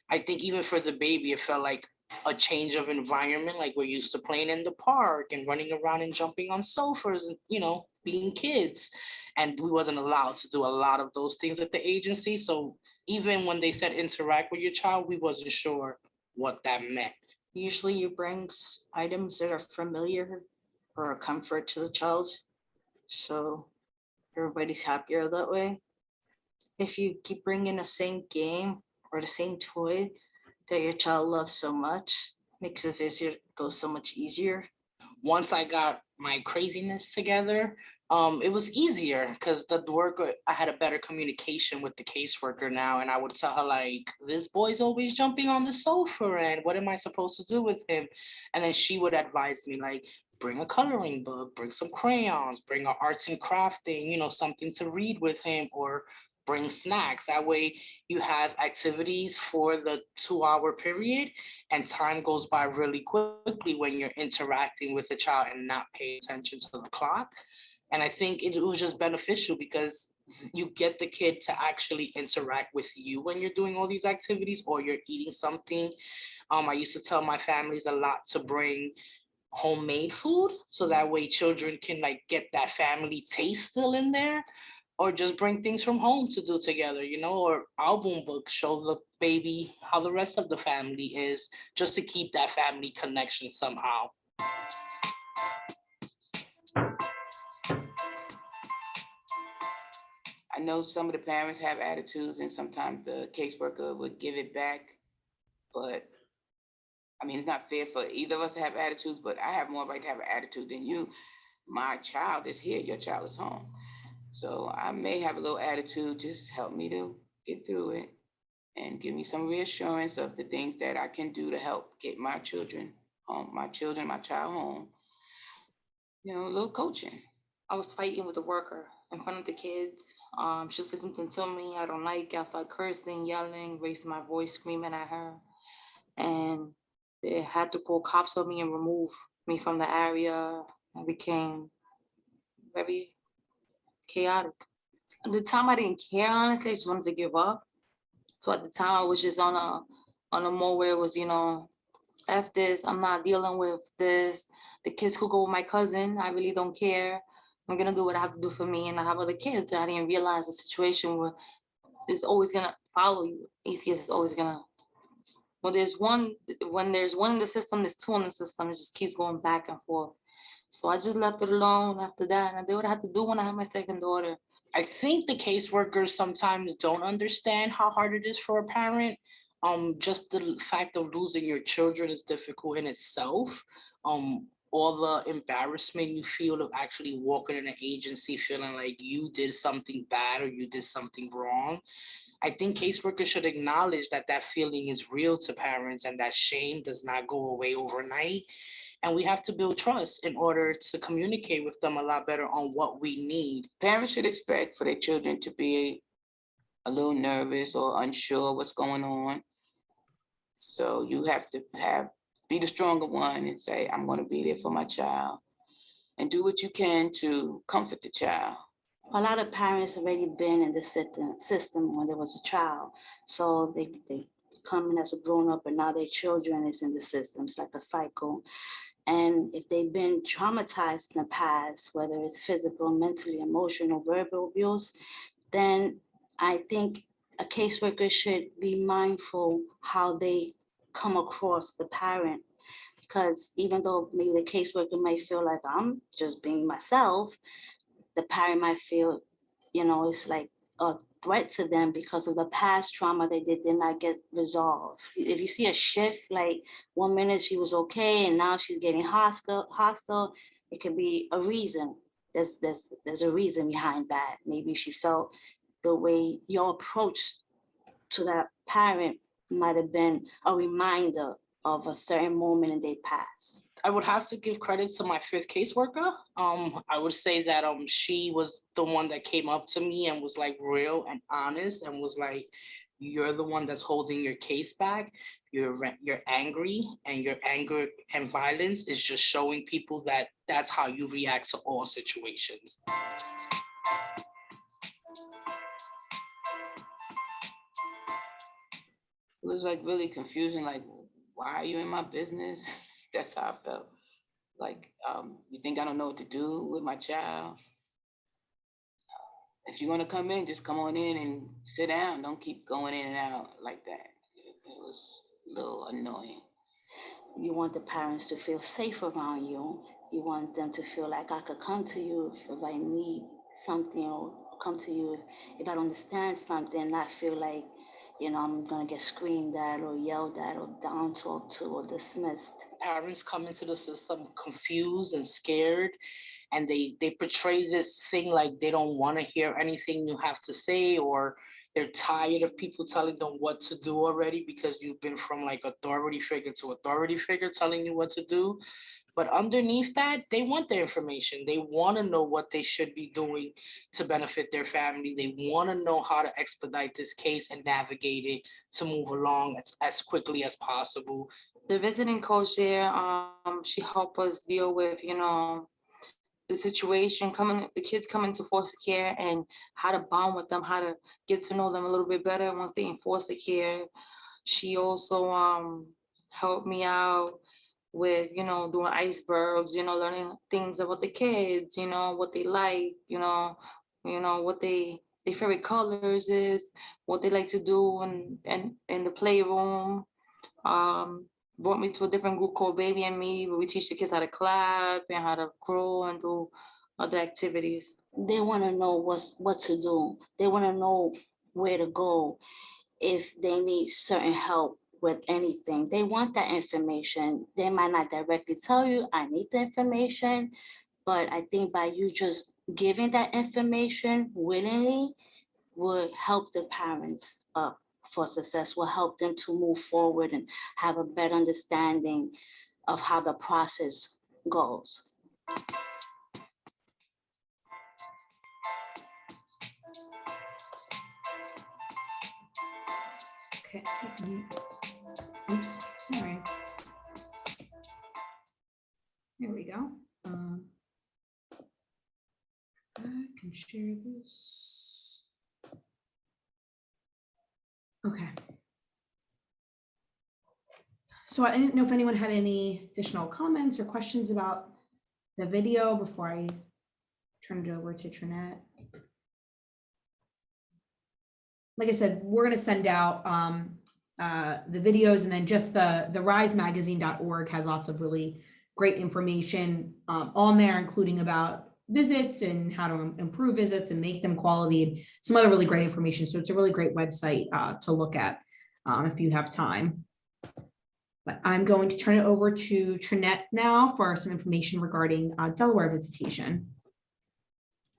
I think even for the baby, it felt like a change of environment. Like we're used to playing in the park and running around and jumping on sofas and, being kids. And we wasn't allowed to do a lot of those things at the agency. So even when they said interact with your child, we wasn't sure what that meant. Usually you bring items that are familiar or a comfort to the child, so everybody's happier that way. If you keep bringing the same game or the same toy that your child loves so much, makes the visit go so much easier. Once I got my craziness together, it was easier because I had a better communication with the caseworker now, and I would tell her like, this boy's always jumping on the sofa and what am I supposed to do with him? And then she would advise me like, bring a coloring book, bring some crayons, bring an arts and crafting, something to read with him, or bring snacks. That way you have activities for the 2-hour period and time goes by really quickly when you're interacting with the child and not paying attention to the clock. And I think it was just beneficial because you get the kid to actually interact with you when you're doing all these activities or you're eating something. I used to tell my families a lot to bring homemade food, so that way children can like get that family taste still in there, or just bring things from home to do together, or album books, show the baby how the rest of the family is, just to keep that family connection somehow. I know some of the parents have attitudes and sometimes the caseworker would give it back, but I mean, it's not fair for either of us to have attitudes, but I have more right to have an attitude than you. My child is here, your child is home. So I may have a little attitude, just help me to get through it and give me some reassurance of the things that I can do to help get my children home, my child home. A little coaching. I was fighting with the worker in front of the kids. She said something to me I don't like. I started cursing, yelling, raising my voice, screaming at her. And they had to call cops on me and remove me from the area. I became very chaotic. At the time, I didn't care, honestly. I just wanted to give up. So at the time, I was just on a mode where it was, F this, I'm not dealing with this. The kids could go with my cousin. I really don't care. I'm gonna do what I have to do for me, and I have other kids. I didn't realize the situation where it's always gonna follow you. ACS is always gonna. When there's one in the system, there's two in the system. It just keeps going back and forth. So I just left it alone after that, and I did what I had to do when I had my second daughter. I think the caseworkers sometimes don't understand how hard it is for a parent. Just the fact of losing your children is difficult in itself. All the embarrassment you feel of actually walking in an agency feeling like you did something bad or you did something wrong. I think caseworkers should acknowledge that that feeling is real to parents and that shame does not go away overnight. And we have to build trust in order to communicate with them a lot better on what we need. Parents should expect for their children to be a little nervous or unsure what's going on. So you have to be the stronger one and say, I'm going to be there for my child, and do what you can to comfort the child. A lot of parents already been in the system when there was a child. So they come in as a grown up and now their children is in the system. It's like a cycle. And if they've been traumatized in the past, whether it's physical, mentally, emotional, verbal abuse, then I think a caseworker should be mindful how they come across the parent. Because even though maybe the caseworker might feel like I'm just being myself, the parent might feel, it's like a threat to them because of the past trauma they did not get resolved. If you see a shift, like 1 minute she was okay and now she's getting hostile, it could be a reason. There's a reason behind that. Maybe she felt the way your approach to that parent might have been a reminder of a certain moment in their past. I would have to give credit to my fifth caseworker. I would say that she was the one that came up to me and was like real and honest and was like, you're the one that's holding your case back. You're angry, and your anger and violence is just showing people that that's how you react to all situations. It was like really confusing, like, why are you in my business? That's how I felt. Like, you think I don't know what to do with my child? If you're gonna come in, just come on in and sit down. Don't keep going in and out like that. It was a little annoying. You want the parents to feel safe around you. You want them to feel like I could come to you if I need something, or come to you if I don't understand something, not feel like, I'm gonna get screamed at or yelled at or down talked to or dismissed. Parents come into the system confused and scared, and they portray this thing like they don't want to hear anything you have to say, or they're tired of people telling them what to do already because you've been from like authority figure to authority figure telling you what to do. But underneath that, they want the information. They want to know what they should be doing to benefit their family. They want to know how to expedite this case and navigate it to move along as quickly as possible. The visiting coach there, she helped us deal with, the situation, the kids come into foster care and how to bond with them, how to get to know them a little bit better once they're in foster care. She also helped me out with, doing icebergs, learning things about the kids, what they like, what their favorite colors is, what they like to do in the playroom. Brought me to a different group called Baby and Me, where we teach the kids how to clap and how to grow and do other activities. They want to know what to do. They want to know where to go if they need certain help with anything. They want that information. They might not directly tell you, I need the information, but I think by you just giving that information willingly would help the parents for success, will help them to move forward and have a better understanding of how the process goes. Okay. Oops, sorry. There we go. I can share this. Okay. So I didn't know if anyone had any additional comments or questions about the video before I turn it over to Trinette. Like I said, we're going to send out the videos, and then just the risemagazine.org has lots of really great information on there, including about visits and how to improve visits and make them quality, and some other really great information. So it's a really great website to look at if you have time. But I'm going to turn it over to Trinette now for some information regarding Delaware visitation.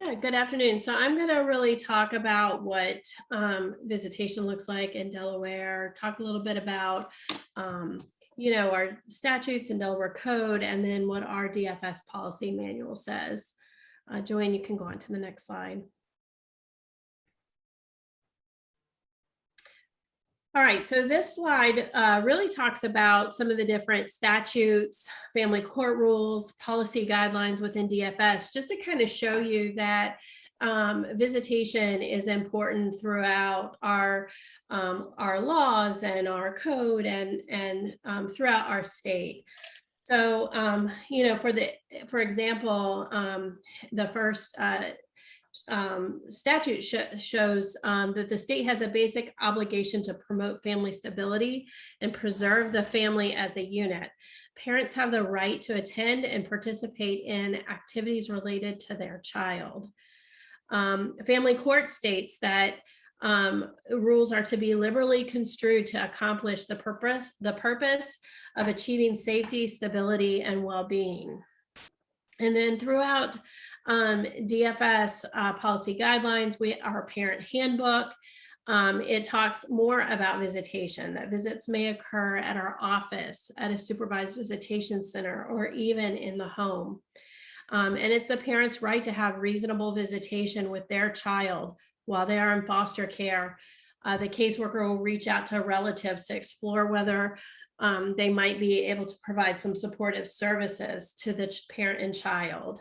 Yeah, good afternoon. So I'm going to really talk about what visitation looks like in Delaware, talk a little bit about our statutes and Delaware code, and then what our DFS policy manual says. JoAnn, you can go on to the next slide. All right, so this slide really talks about some of the different statutes, family court rules, policy guidelines within DFS, just to kind of show you that visitation is important throughout our laws and our code and throughout our state. So, for example, the first statute shows that the state has a basic obligation to promote family stability and preserve the family as a unit. Parents have the right to attend and participate in activities related to their child. Family court states that rules are to be liberally construed to accomplish the purpose of achieving safety, stability, and well-being. And then throughout DFS policy guidelines, our parent handbook, it talks more about visitation, that visits may occur at our office, at a supervised visitation center, or even in the home. And it's the parent's right to have reasonable visitation with their child while they are in foster care. The caseworker will reach out to relatives to explore whether they might be able to provide some supportive services to the parent and child.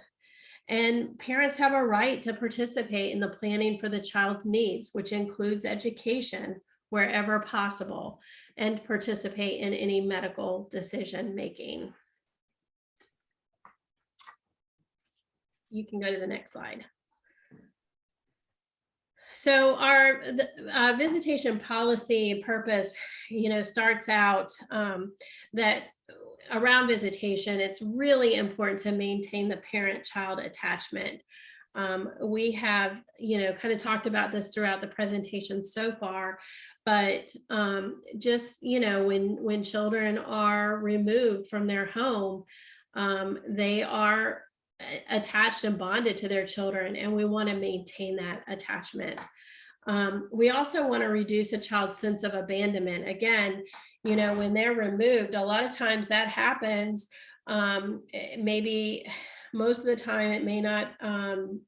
And parents have a right to participate in the planning for the child's needs, which includes education wherever possible, and participate in any medical decision making. You can go to the next slide. So our visitation policy purpose, starts out that around visitation, it's really important to maintain the parent-child attachment. We have, kind of talked about this throughout the presentation so far, but just, when children are removed from their home, they are attached and bonded to their children, and we want to maintain that attachment. We also want to reduce a child's sense of abandonment. Again, when they're removed, a lot of times that happens. Maybe most of the time it may not,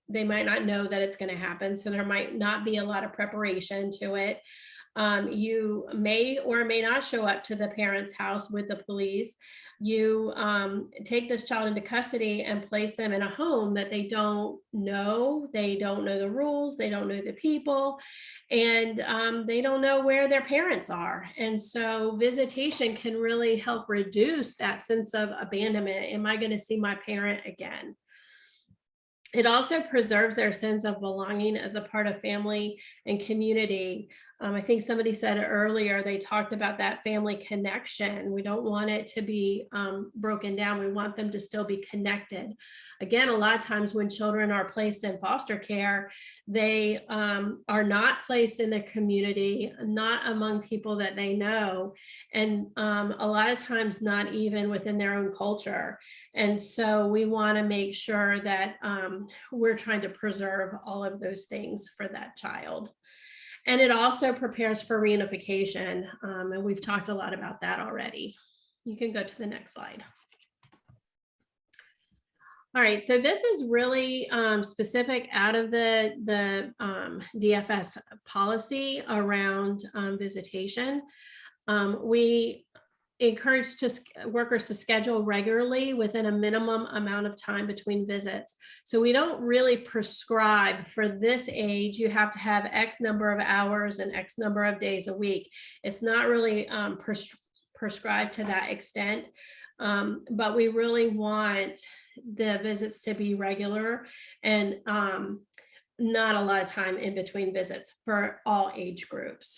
they might not know that it's going to happen. So there might not be a lot of preparation to it. You may or may not show up to the parent's house with the police. You take this child into custody and place them in a home that they don't know. They don't know the rules. They don't know the people, and they don't know where their parents are. And so visitation can really help reduce that sense of abandonment. Am I going to see my parent again? It also preserves their sense of belonging as a part of family and community. I think somebody said earlier, they talked about that family connection. We don't want it to be broken down. We want them to still be connected. Again, a lot of times when children are placed in foster care, they are not placed in the community, not among people that they know, and a lot of times not even within their own culture. And so we want to make sure that we're trying to preserve all of those things for that child. And it also prepares for reunification. And we've talked a lot about that already. You can go to the next slide. All right, so this is really specific out of the DFS policy around visitation. We encourage workers to schedule regularly within a minimum amount of time between visits. So we don't really prescribe for this age, you have to have X number of hours and X number of days a week. It's not really prescribed to that extent, but we really want the visits to be regular and not a lot of time in between visits for all age groups.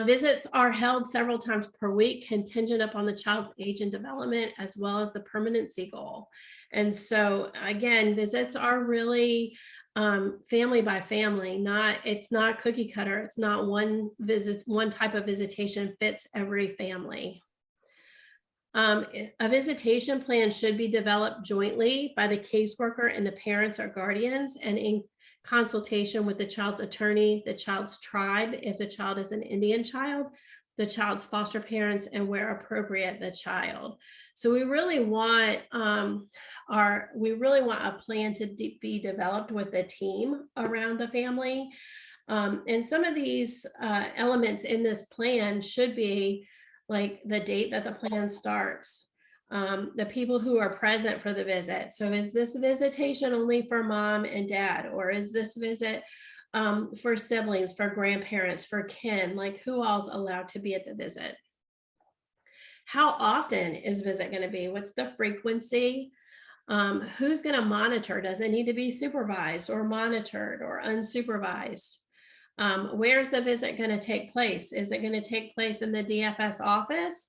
Visits are held several times per week, contingent upon the child's age and development, as well as the permanency goal. And so again, visits are really family by family, it's not cookie cutter. It's not one type of visitation fits every family. A visitation plan should be developed jointly by the caseworker and the parents or guardians, and in consultation with the child's attorney, the child's tribe, if the child is an Indian child, the child's foster parents, and where appropriate, the child. So we really want a plan to be developed with the team around the family. And some of these elements in this plan should be like the date that the plan starts, the people who are present for the visit. So is this visitation only for mom and dad, or is this visit for siblings, for grandparents, for kin? Like, who all's allowed to be at the visit? How often is visit going to be? What's the frequency? Who's going to monitor? Does it need to be supervised or monitored or unsupervised? Where's the visit going to take place? Is it going to take place in the DFS office?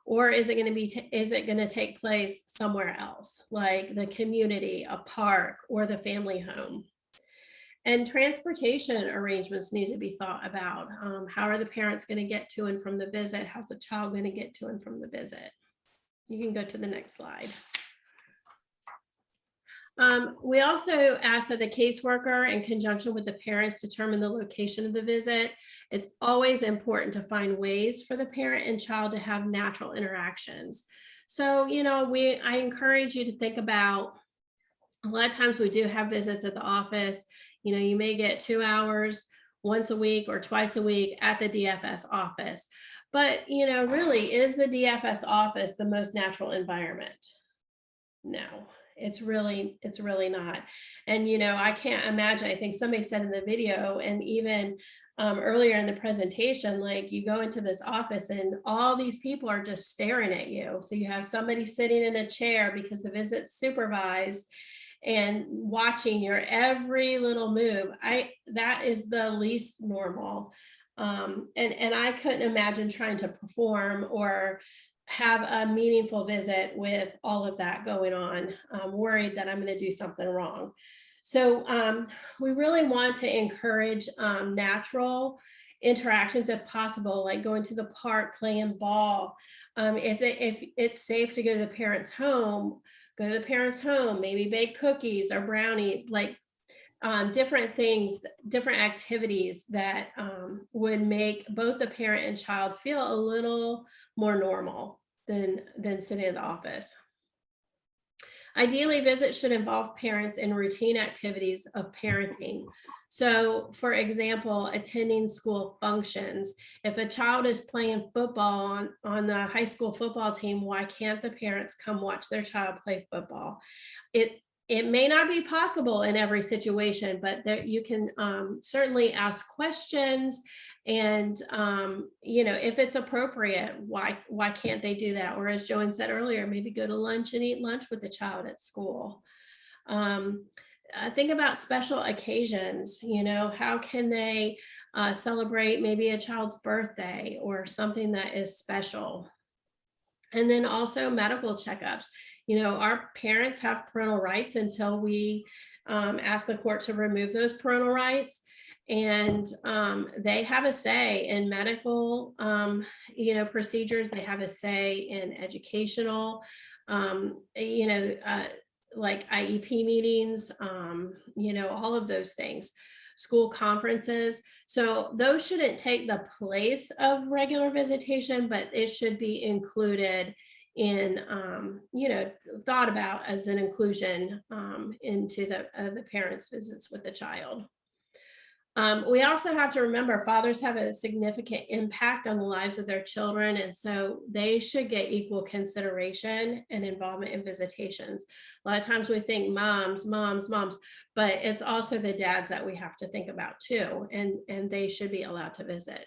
Or is it going to take place somewhere else, like the community, a park, or the family home? And transportation arrangements need to be thought about. How are the parents going to get to and from the visit? How's the child going to get to and from the visit? You can go to the next slide. We also ask that the caseworker, in conjunction with the parents, determine the location of the visit. It's always important to find ways for the parent and child to have natural interactions. So, I encourage you to think about, a lot of times we do have visits at the office. You may get 2 hours once a week or twice a week at the DFS office. But, really, is the DFS office the most natural environment? No. It's really not. And, I can't imagine, I think somebody said in the video, and even earlier in the presentation, like, you go into this office and all these people are just staring at you. So you have somebody sitting in a chair because the visit's supervised and watching your every little move. That is the least normal. And I couldn't imagine trying to perform or have a meaningful visit with all of that going on. I'm worried that I'm going to do something wrong. So we really want to encourage natural interactions if possible, like going to the park, playing ball. If it's safe to go to the parent's home, go to the parent's home, maybe bake cookies or brownies, like different things, different activities that would make both the parent and child feel a little more normal than sitting in the office. Ideally, visits should involve parents in routine activities of parenting. So, for example, attending school functions. If a child is playing football on the high school football team, why can't the parents come watch their child play football? It may not be possible in every situation, but there, you can certainly ask questions, and if it's appropriate, why can't they do that? Or as JoAnn said earlier, maybe go to lunch and eat lunch with the child at school. Think about special occasions. How can they celebrate maybe a child's birthday or something that is special? And then also medical checkups. Our parents have parental rights until we ask the court to remove those parental rights. And they have a say in medical, procedures. They have a say in educational, like IEP meetings, all of those things, school conferences. So those shouldn't take the place of regular visitation, but it should be included in, thought about as an inclusion into the parents' visits with the child. We also have to remember fathers have a significant impact on the lives of their children, and so they should get equal consideration and involvement in visitations. A lot of times we think moms, but it's also the dads that we have to think about too, and they should be allowed to visit.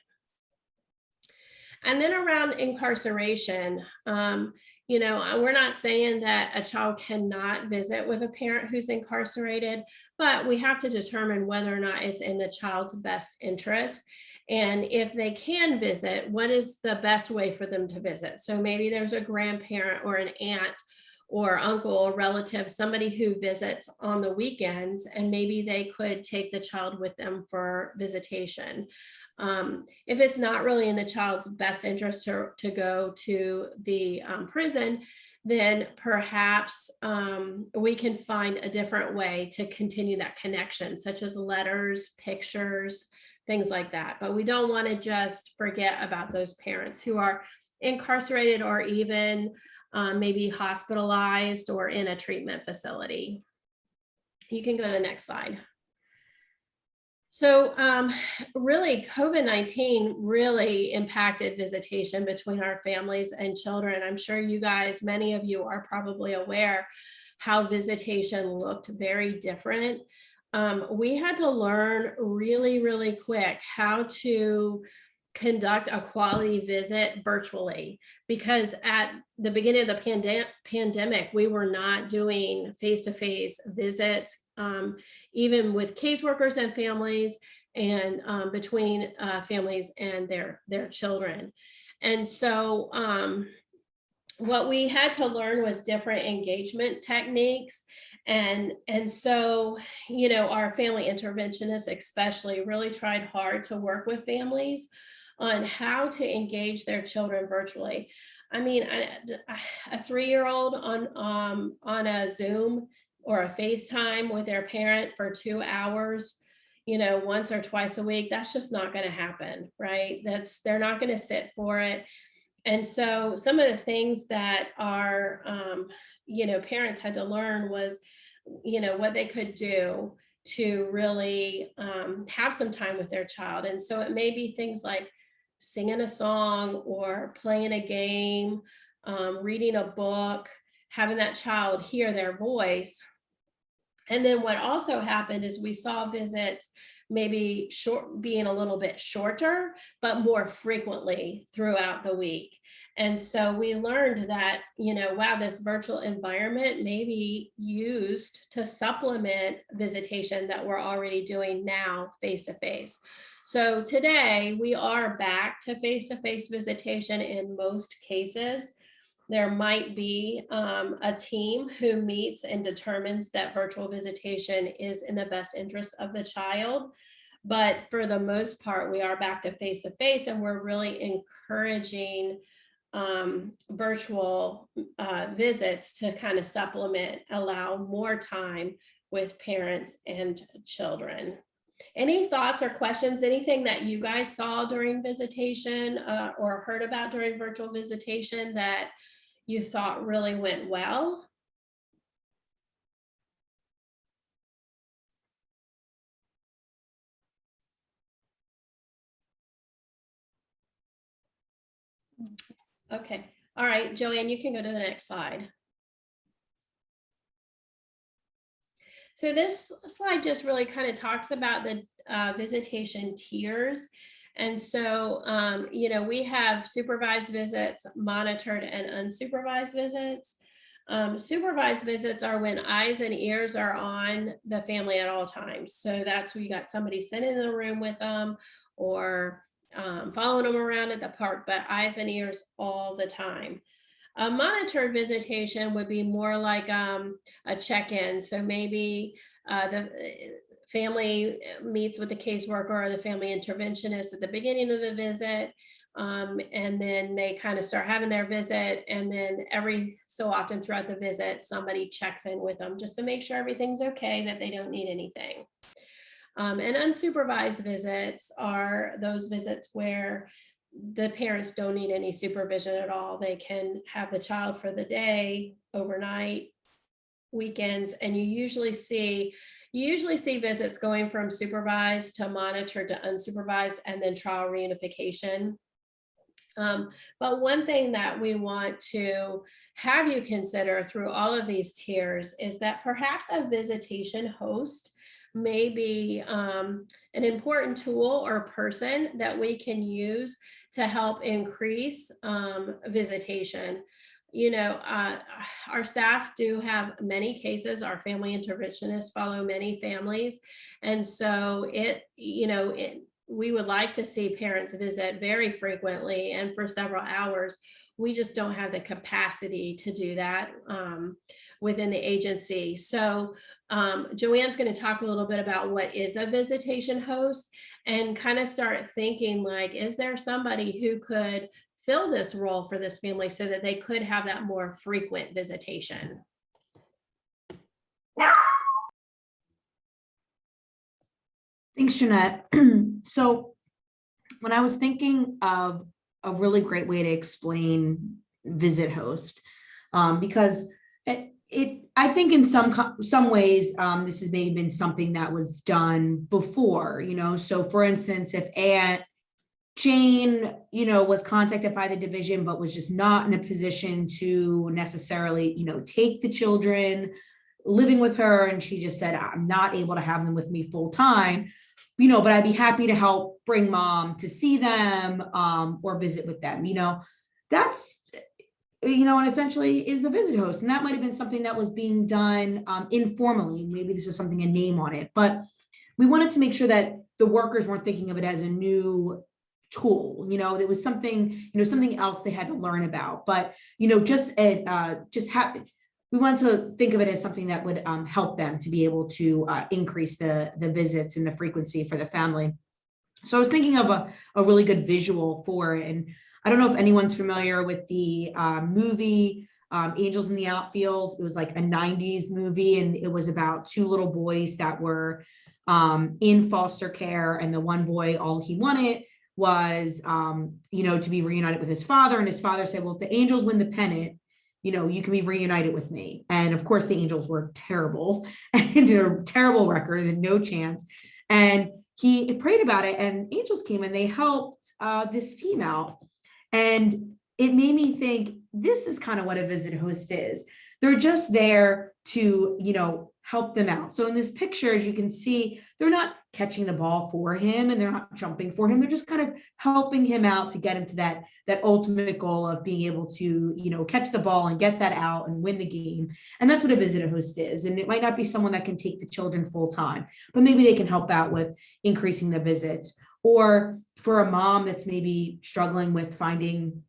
And then around incarceration, we're not saying that a child cannot visit with a parent who's incarcerated, but we have to determine whether or not it's in the child's best interest. And if they can visit, what is the best way for them to visit? So maybe there's a grandparent or an aunt or uncle or relative, somebody who visits on the weekends, and maybe they could take the child with them for visitation. If it's not really in the child's best interest to go to the prison, then perhaps we can find a different way to continue that connection, such as letters, pictures, things like that. But we don't want to just forget about those parents who are incarcerated or even maybe hospitalized or in a treatment facility. You can go to the next slide. So really, COVID-19 really impacted visitation between our families and children. I'm sure you guys, many of you are probably aware how visitation looked very different. We had to learn really, really quick how to conduct a quality visit virtually, because at the beginning of the pandemic, we were not doing face-to-face visits, even with caseworkers and families, and between families and their children. And so what we had to learn was different engagement techniques. And so, our family interventionists especially really tried hard to work with families on how to engage their children virtually. I mean, a 3-year-old on a Zoom or a FaceTime with their parent for 2 hours, once or twice a week, that's just not going to happen, right? They're not going to sit for it. And so some of the things that our, parents had to learn was, what they could do to really have some time with their child. And so it may be things like singing a song or playing a game, reading a book, having that child hear their voice. And then what also happened is we saw visits maybe being a little bit shorter, but more frequently throughout the week. And so we learned that, wow, this virtual environment may be used to supplement visitation that we're already doing now face-to-face. So today we are back to face-to-face visitation in most cases. There might be a team who meets and determines that virtual visitation is in the best interest of the child. But for the most part, we are back to face-to-face, and we're really encouraging virtual visits to kind of supplement, allow more time with parents and children. Any thoughts or questions, anything that you guys saw during visitation or heard about during virtual visitation that you thought really went well? Okay, all right, JoAnn, you can go to the next slide. So this slide just really kind of talks about the visitation tiers. And so, we have supervised visits, monitored, and unsupervised visits. Supervised visits are when eyes and ears are on the family at all times. So that's where you got somebody sitting in the room with them or following them around at the park, but eyes and ears all the time. A monitored visitation would be more like a check-in. So maybe the family meets with the caseworker or the family interventionist at the beginning of the visit. And then they kind of start having their visit. And then every so often throughout the visit, somebody checks in with them just to make sure everything's okay, that they don't need anything. And unsupervised visits are those visits where the parents don't need any supervision at all. They can have the child for the day, overnight, weekends, and you usually see visits going from supervised to monitored to unsupervised and then trial reunification. But one thing that we want to have you consider through all of these tiers is that perhaps a visitation host may be an important tool or person that we can use to help increase visitation. Our staff do have many cases. Our family interventionists follow many families. And so we would like to see parents visit very frequently and for several hours. We just don't have the capacity to do that within the agency. So JoAnn's going to talk a little bit about what is a visitation host and kind of start thinking like, is there somebody who could fill this role for this family so that they could have that more frequent visitation? Thanks, Trinette. So when I was thinking of a really great way to explain visit host, because I think in some ways, this has maybe been something that was done before, so for instance, if Aunt Jane, was contacted by the division, but was just not in a position to necessarily, take the children living with her. And she just said, I'm not able to have them with me full time, but I'd be happy to help bring mom to see them or visit with them, that's, and essentially is the visit host. And that might've been something that was being done informally. Maybe this is something, a name on it, but we wanted to make sure that the workers weren't thinking of it as a new tool, there was something, something else they had to learn about, but, we wanted to think of it as something that would help them to be able to increase the visits and the frequency for the family. So I was thinking of a really good visual for it. And I don't know if anyone's familiar with the movie Angels in the Outfield. It was like a 90s movie, and it was about two little boys that were in foster care. And the one boy, all he wanted was, to be reunited with his father. And his father said, well, if the Angels win the pennant, you can be reunited with me. And of course the Angels were terrible and they're terrible record and no chance. And he prayed about it, and Angels came and they helped this team out. And it made me think, this is kind of what a visit host is. They're just there to, help them out. So in this picture, as you can see, they're not catching the ball for him and they're not jumping for him. They're just kind of helping him out to get him to that ultimate goal of being able to, catch the ball and get that out and win the game. And that's what a visit host is. And it might not be someone that can take the children full time, but maybe they can help out with increasing the visits. Or for a mom that's maybe struggling with finding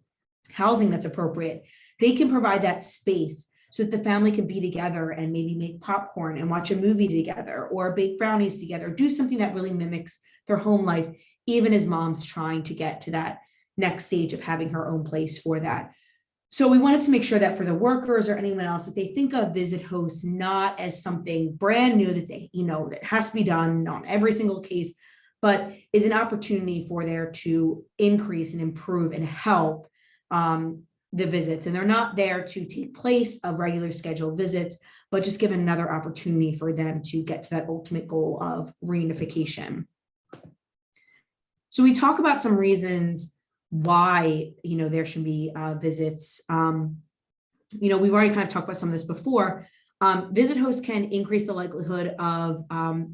housing that's appropriate, they can provide that space so that the family can be together and maybe make popcorn and watch a movie together or bake brownies together, do something that really mimics their home life, even as mom's trying to get to that next stage of having her own place for that. So we wanted to make sure that for the workers or anyone else, that they think of visit hosts not as something brand new that they, that has to be done on every single case, but is an opportunity for there to increase and improve and help the visits. And they're not there to take place of regular scheduled visits, but just give another opportunity for them to get to that ultimate goal of reunification. So we talk about some reasons why, there should be visits. We've already kind of talked about some of this before. Visit hosts can increase the likelihood of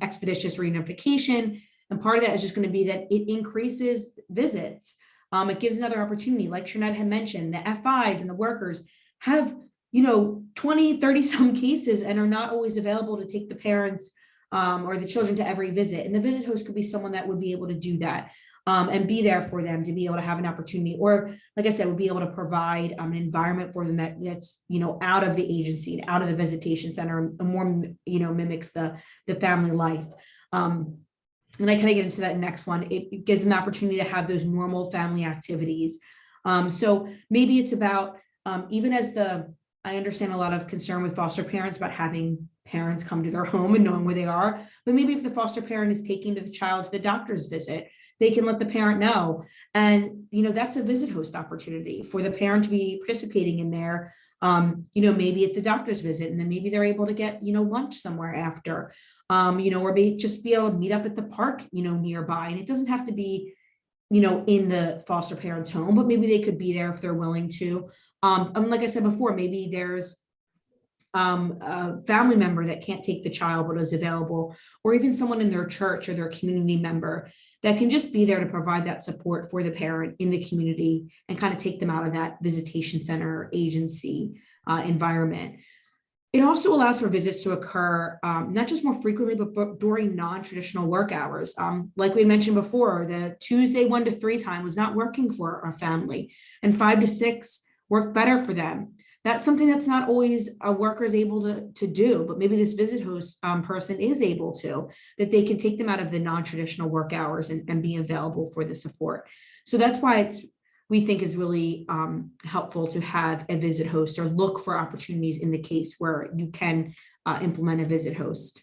expeditious reunification. And part of that is just going to be that it increases visits. It gives another opportunity, like Trinette had mentioned, the FIs and the workers have, 20, 30 some cases and are not always available to take the parents or the children to every visit. And the visit host could be someone that would be able to do that and be there for them to be able to have an opportunity, or like I said, would be able to provide an environment for them that's, out of the agency and out of the visitation center and more, mimics the family life. And I kind of get into that next one. It gives them the opportunity to have those normal family activities. So maybe it's about, even as I understand a lot of concern with foster parents about having parents come to their home and knowing where they are, but maybe if the foster parent is taking the child to the doctor's visit, they can let the parent know. And, that's a visit host opportunity for the parent to be participating in there, maybe at the doctor's visit, and then maybe they're able to get, lunch somewhere after, or just be able to meet up at the park, nearby. And it doesn't have to be, in the foster parent's home, but maybe they could be there if they're willing to. And like I said before, maybe there's a family member that can't take the child but is available, or even someone in their church or their community member that can just be there to provide that support for the parent in the community and kind of take them out of that visitation center agency environment. It also allows for visits to occur not just more frequently, but during non-traditional work hours. Like we mentioned before, the Tuesday 1 to 3 time was not working for our family, and 5 to 6 worked better for them. That's something that's not always a worker is able to do, but maybe this visit host person is able to, that they can take them out of the non-traditional work hours and be available for the support. So that's why we think is really helpful to have a visit host, or look for opportunities in the case where you can implement a visit host.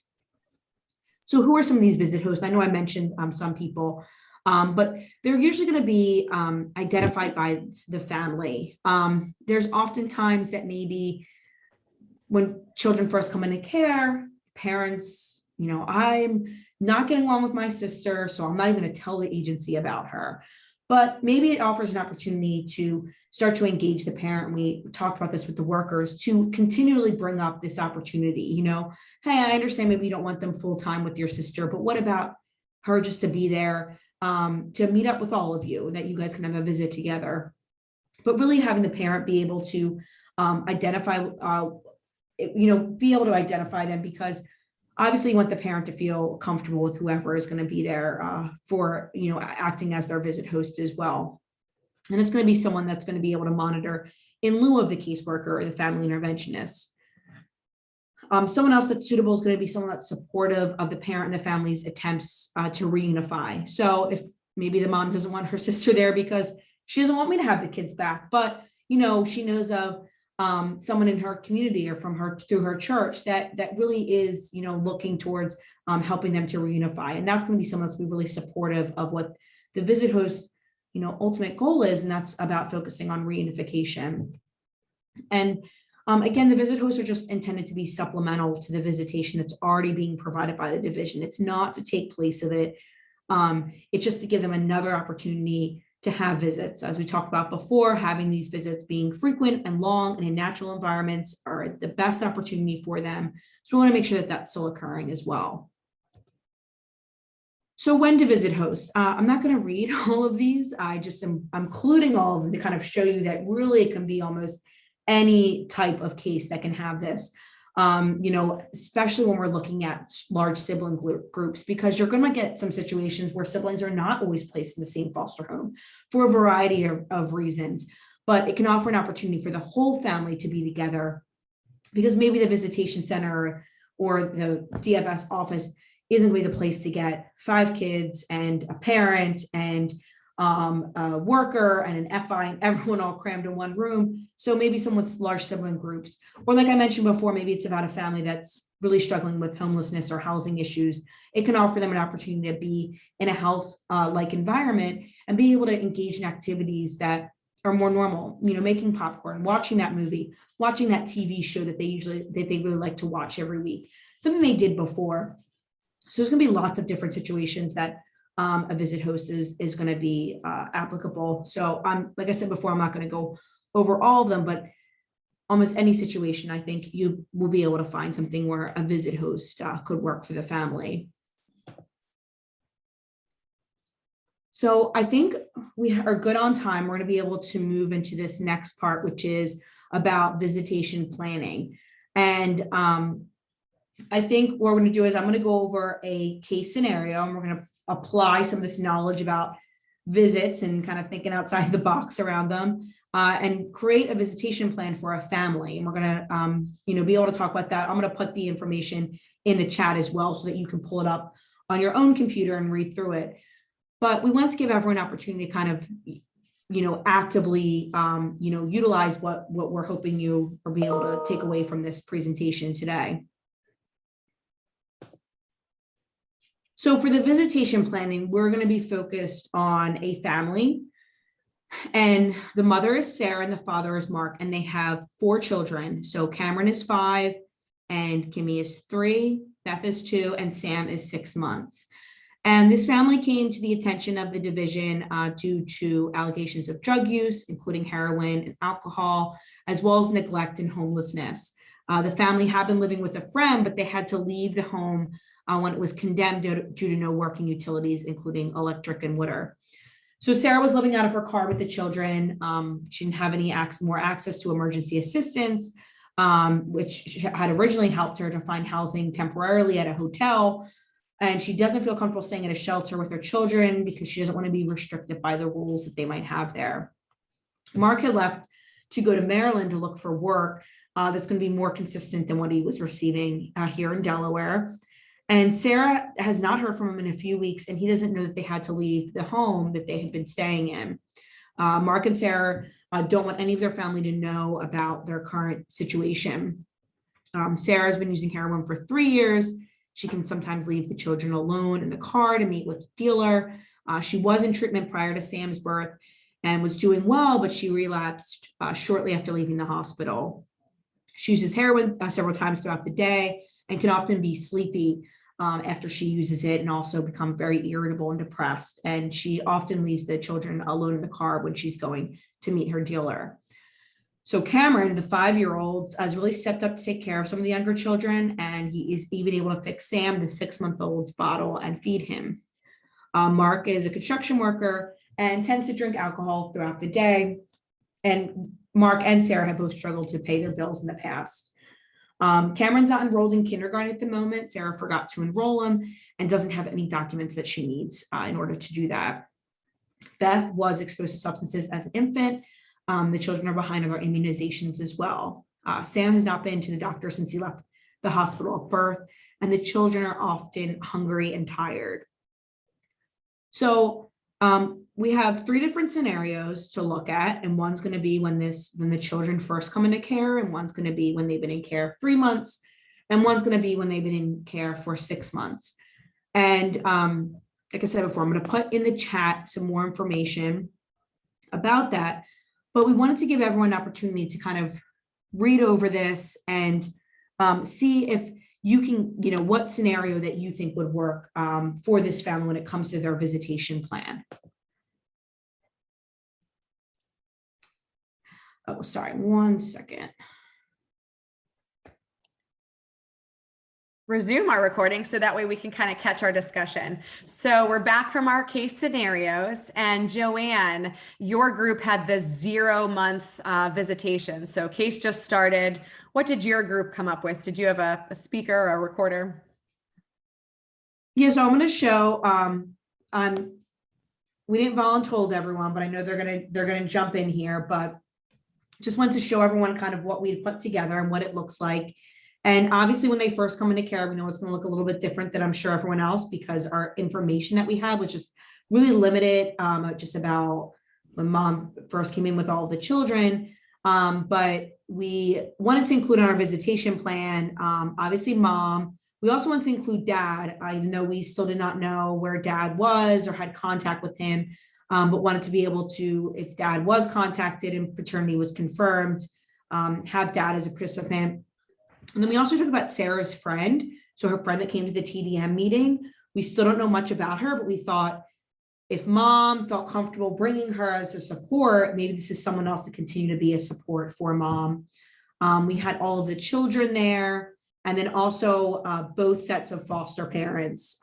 So who are some of these visit hosts? I know I mentioned some people, but they're usually going to be identified by the family. There's oftentimes that maybe when children first come into care, parents, I'm not getting along with my sister, so I'm not even going to tell the agency about her. But maybe it offers an opportunity to start to engage the parent. We talked about this with the workers, to continually bring up this opportunity. Hey, I understand maybe you don't want them full time with your sister, but what about her just to be there, to meet up with all of you, that you guys can have a visit together. But really having the parent be able to identify, be able to identify them, because obviously you want the parent to feel comfortable with whoever is going to be there for, acting as their visit host as well. And it's going to be someone that's going to be able to monitor in lieu of the caseworker or the family interventionist. Someone else that's suitable is going to be someone that's supportive of the parent and the family's attempts to reunify. So if maybe the mom doesn't want her sister there because she doesn't want me to have the kids back, but she knows of someone in her community or through her church that really is looking towards helping them to reunify, and that's going to be someone that's going to be really supportive of what the visit host ultimate goal is, and that's about focusing on reunification. And again, the visit hosts are just intended to be supplemental to the visitation that's already being provided by the division. It's not to take place of it. It's just to give them another opportunity to have visits. As we talked about before, having these visits being frequent and long and in natural environments are the best opportunity for them. So we want to make sure that that's still occurring as well. So when to visit host? I'm not going to read all of these. I'm including all of them to kind of show you that really it can be almost any type of case that can have this, especially when we're looking at large sibling groups, because you're going to get some situations where siblings are not always placed in the same foster home for a variety of reasons, but it can offer an opportunity for the whole family to be together, because maybe the visitation center or the DFS office isn't really the place to get 5 kids and a parent and a worker and an FI and everyone all crammed in one room. So maybe someone with large sibling groups, or like I mentioned before, maybe it's about a family that's really struggling with homelessness or housing issues. It can offer them an opportunity to be in a house like environment and be able to engage in activities that are more normal, making popcorn, watching that movie, watching that TV show that they really like to watch every week, something they did before. So there's going to be lots of different situations that a visit host is going to be applicable. So like I said before, I'm not going to go over all of them, but almost any situation, I think you will be able to find something where a visit host could work for the family. So I think we are good on time. We're going to be able to move into this next part, which is about visitation planning. And I think what we're going to do is I'm going to go over a case scenario, and we're going to apply some of this knowledge about visits and kind of thinking outside the box around them, and create a visitation plan for a family. And we're going to, be able to talk about that. I'm going to put the information in the chat as well so that you can pull it up on your own computer and read through it. But we want to give everyone an opportunity to kind of, actively, utilize what we're hoping you will be able to take away from this presentation today. So for the visitation planning, we're going to be focused on a family, and the mother is Sarah and the father is Mark, and they have 4 children. So Cameron is 5 and Kimmy is 3, Beth is 2, and Sam is 6 months. And this family came to the attention of the division due to allegations of drug use, including heroin and alcohol, as well as neglect and homelessness. The family had been living with a friend, but they had to leave the home when it was condemned due to no working utilities, including electric and water. So Sarah was living out of her car with the children. She didn't have any more access to emergency assistance, which had originally helped her to find housing temporarily at a hotel. And she doesn't feel comfortable staying at a shelter with her children because she doesn't want to be restricted by the rules that they might have there. Mark had left to go to Maryland to look for work that's going to be more consistent than what he was receiving here in Delaware. And Sarah has not heard from him in a few weeks, and he doesn't know that they had to leave the home that they had been staying in. Mark and Sarah don't want any of their family to know about their current situation. Sarah's been using heroin for 3 years. She can sometimes leave the children alone in the car to meet with a dealer. She was in treatment prior to Sam's birth and was doing well, but she relapsed shortly after leaving the hospital. She uses heroin several times throughout the day and can often be sleepy after she uses it, and also become very irritable and depressed. And she often leaves the children alone in the car when she's going to meet her dealer. So Cameron, the 5-year-old, has really stepped up to take care of some of the younger children, and he is even able to fix Sam, the 6-month-old's bottle, and feed him. Mark is a construction worker and tends to drink alcohol throughout the day. And Mark and Sarah have both struggled to pay their bills in the past. Cameron's not enrolled in kindergarten at the moment. Sarah forgot to enroll him and doesn't have any documents that she needs in order to do that. Beth was exposed to substances as an infant. The children are behind on their immunizations as well. Sam has not been to the doctor since he left the hospital at birth, and the children are often hungry and tired. So we have 3 different scenarios to look at, and one's going to be when the children first come into care, and one's going to be when they've been in care 3 months, and one's going to be when they've been in care for 6 months. And like I said before, I'm going to put in the chat some more information about that. But we wanted to give everyone an opportunity to kind of read over this and see if you can, what scenario that you think would work for this family when it comes to their visitation plan. Oh, sorry, 1 second. Resume our recording so that way we can kind of catch our discussion. So we're back from our case scenarios, and JoAnn, your group had the 0-month visitation. So case just started. What did your group come up with? Did you have a speaker or a recorder? Yeah, so I'm going to show, we didn't voluntold everyone, but I know they're going to jump in here, but just wanted to show everyone kind of what we had put together and what it looks like. And obviously when they first come into care, we know it's going to look a little bit different than I'm sure everyone else, because our information that we had was just really limited, just about when mom first came in with all of the children. But we wanted to include in our visitation plan, obviously mom. We also wanted to include dad, even though we still did not know where dad was or had contact with him, but wanted to be able to, if dad was contacted and paternity was confirmed, have dad as a participant. And then we also talked about Sarah's friend. So her friend that came to the TDM meeting, we still don't know much about her, but we thought if mom felt comfortable bringing her as a support, maybe this is someone else to continue to be a support for mom. We had all of the children there, and then also both sets of foster parents.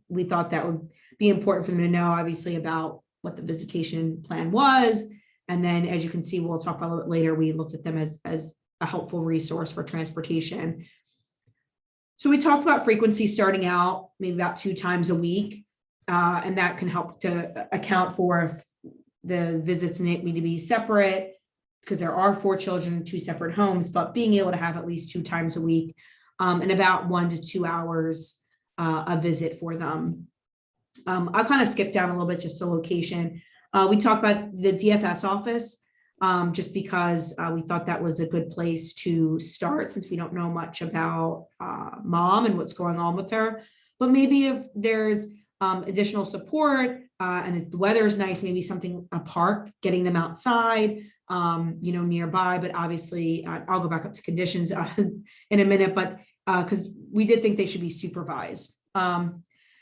We thought that would be important for them to know, obviously, about what the visitation plan was. And then, as you can see, we'll talk about a little bit later, we looked at them as a helpful resource for transportation. So we talked about frequency starting out, maybe about 2 times a week. And that can help to account for if the visits need to be separate, because there are 4 children in 2 separate homes, but being able to have at least 2 times a week, and about 1 to 2 hours a visit for them. I'll kind of skip down a little bit just to location. We talked about the DFS office, just because we thought that was a good place to start, since we don't know much about mom and what's going on with her. But maybe if there's additional support and if the weather is nice, maybe something, a park, getting them outside, nearby. But obviously, I'll go back up to conditions in a minute, but because we did think they should be supervised.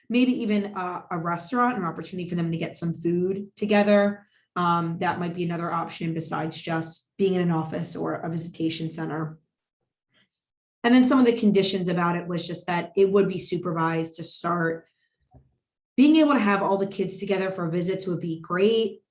Maybe even a restaurant, an opportunity for them to get some food together. That might be another option besides just being in an office or a visitation center. And then some of the conditions about it was just that it would be supervised to start. Being able to have all the kids together for visits would be great.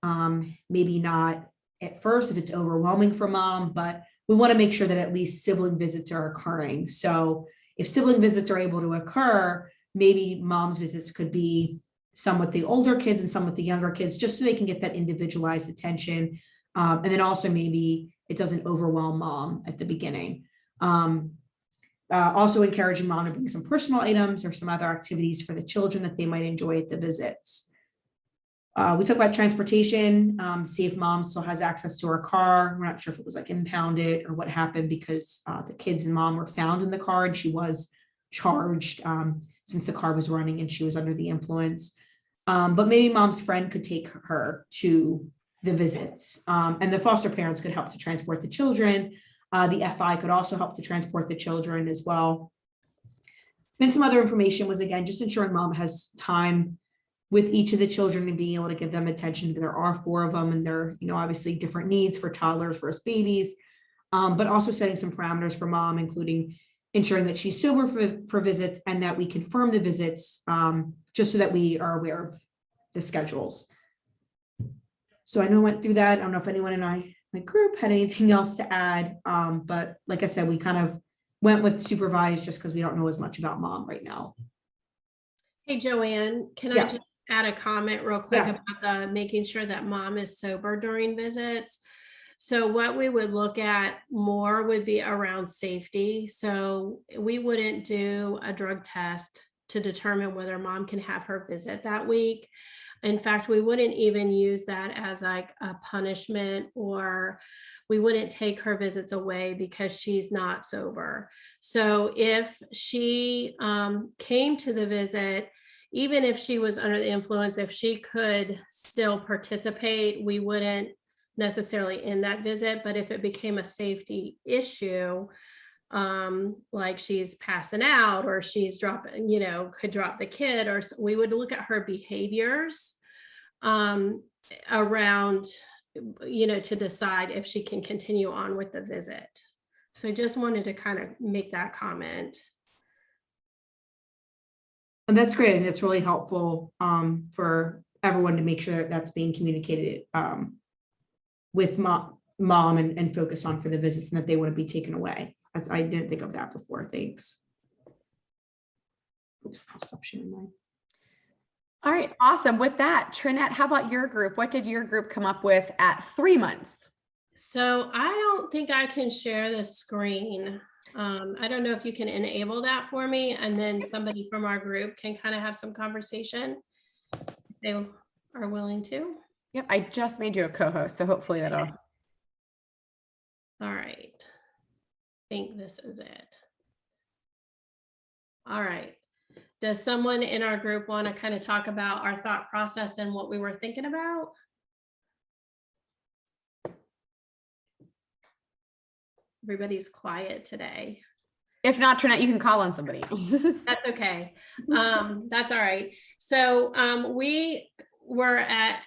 Maybe not at first if it's overwhelming for mom, but we want to make sure that at least sibling visits are occurring. So if sibling visits are able to occur, maybe mom's visits could be some with the older kids and some with the younger kids, just so they can get that individualized attention. And then also maybe it doesn't overwhelm mom at the beginning. Also encouraging mom to bring some personal items or some other activities for the children that they might enjoy at the visits. We talked about transportation, see if mom still has access to her car. We're not sure if it was like impounded or what happened, because the kids and mom were found in the car and she was charged since the car was running and she was under the influence. But maybe mom's friend could take her to the visits, and the foster parents could help to transport the children. The FI could also help to transport the children as well. Then some other information was, again, just ensuring mom has time with each of the children and being able to give them attention. There are 4 of them, and they're, obviously different needs for toddlers versus babies, but also setting some parameters for mom, including ensuring that she's sober for visits and that we confirm the visits, just so that we are aware of the schedules. So I know I went through that. I don't know if anyone in my group had anything else to add, but like I said, we kind of went with supervised just because we don't know as much about mom right now. Hey, JoAnn, can I just add a comment real quick about the making sure that mom is sober during visits? So what we would look at more would be around safety. So we wouldn't do a drug test to determine whether mom can have her visit that week. In fact, we wouldn't even use that as like a punishment, or we wouldn't take her visits away because she's not sober. So if she came to the visit, even if she was under the influence, if she could still participate, we wouldn't necessarily end that visit. But if it became a safety issue, like she's passing out or she's dropping, could drop the kid, or we would look at her behaviors around, to decide if she can continue on with the visit. So I just wanted to kind of make that comment. And that's great. And that's really helpful for everyone to make sure that that's being communicated with mom and focus on for the visits, and that they wouldn't be taken away. I didn't think of that before. Thanks. Oops, I'll stop sharing mine. All right, awesome. With that, Trinette, how about your group? What did your group come up with at 3 months? So I don't think I can share the screen. I don't know if you can enable that for me, and then somebody from our group can kind of have some conversation if they are willing to. Yep, I just made you a co-host, so hopefully that'll. All right. I think this is it. All right. Does someone in our group want to kind of talk about our thought process and what we were thinking about? Everybody's quiet today. If not, Trinette, you can call on somebody. That's okay. That's all right. So we we're at,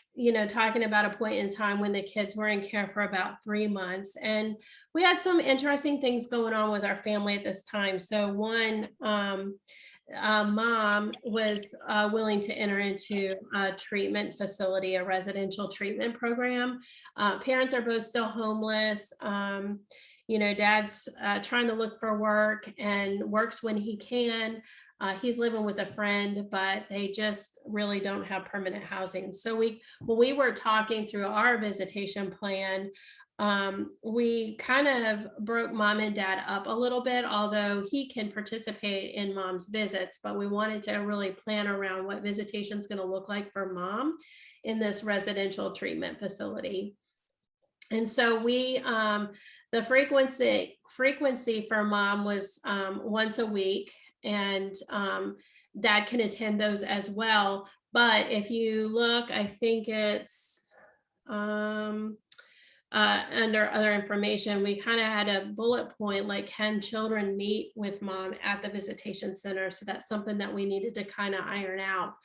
talking about a point in time when the kids were in care for about 3 months. And we had some interesting things going on with our family at this time. So one, mom was willing to enter into a treatment facility, a residential treatment program. Parents are both still homeless. Dad's trying to look for work and works when he can. He's living with a friend, but they just really don't have permanent housing. So when we were talking through our visitation plan, we kind of broke mom and dad up a little bit, although he can participate in mom's visits, but we wanted to really plan around what visitation is going to look like for mom in this residential treatment facility. And so the frequency for mom was once a week, and dad can attend those as well. But if you look, I think it's under other information, we kind of had a bullet point, like, can children meet with mom at the visitation center? So that's something that we needed to kind of iron out.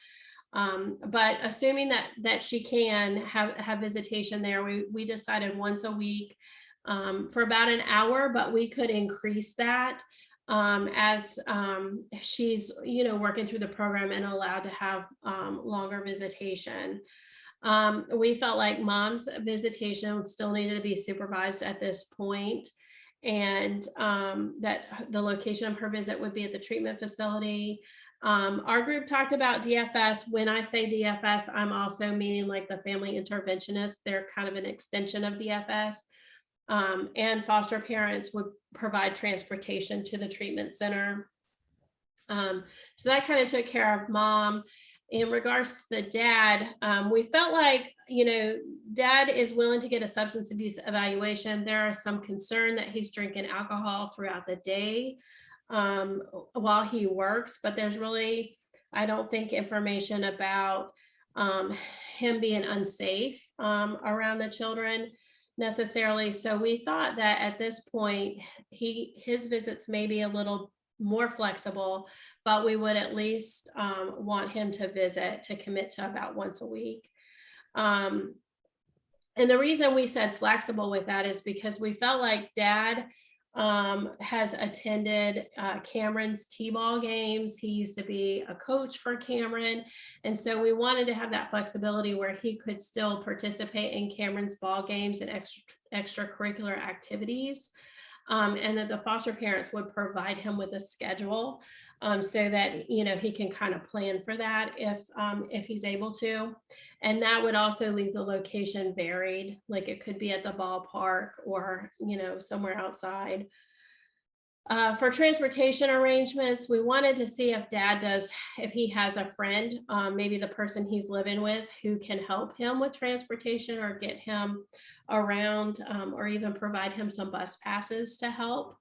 But assuming that she can have visitation there, we decided once a week for about an hour, but we could increase that as she's working through the program and allowed to have longer visitation. We felt like mom's visitation still needed to be supervised at this point, and that the location of her visit would be at the treatment facility. Our group talked about DFS. When I say DFS, I'm also meaning like the family interventionist. They're kind of an extension of DFS. And foster parents would provide transportation to the treatment center. So that kind of took care of mom. In regards to the dad, we felt like, dad is willing to get a substance abuse evaluation. There is some concern that he's drinking alcohol throughout the day while he works, but there's really, I don't think, information about him being unsafe around the children necessarily. So we thought that at this point, his visits may be a little more flexible, but we would at least want him to commit to about once a week. And the reason we said flexible with that is because we felt like dad has attended Cameron's t-ball games. He used to be a coach for Cameron. And so we wanted to have that flexibility where he could still participate in Cameron's ball games and extracurricular activities. And that the foster parents would provide him with a schedule so that, he can kind of plan for that if he's able to. And that would also leave the location varied, like it could be at the ballpark or, somewhere outside. For transportation arrangements, we wanted to see if he has a friend, maybe the person he's living with, who can help him with transportation or get him around, or even provide him some bus passes to help.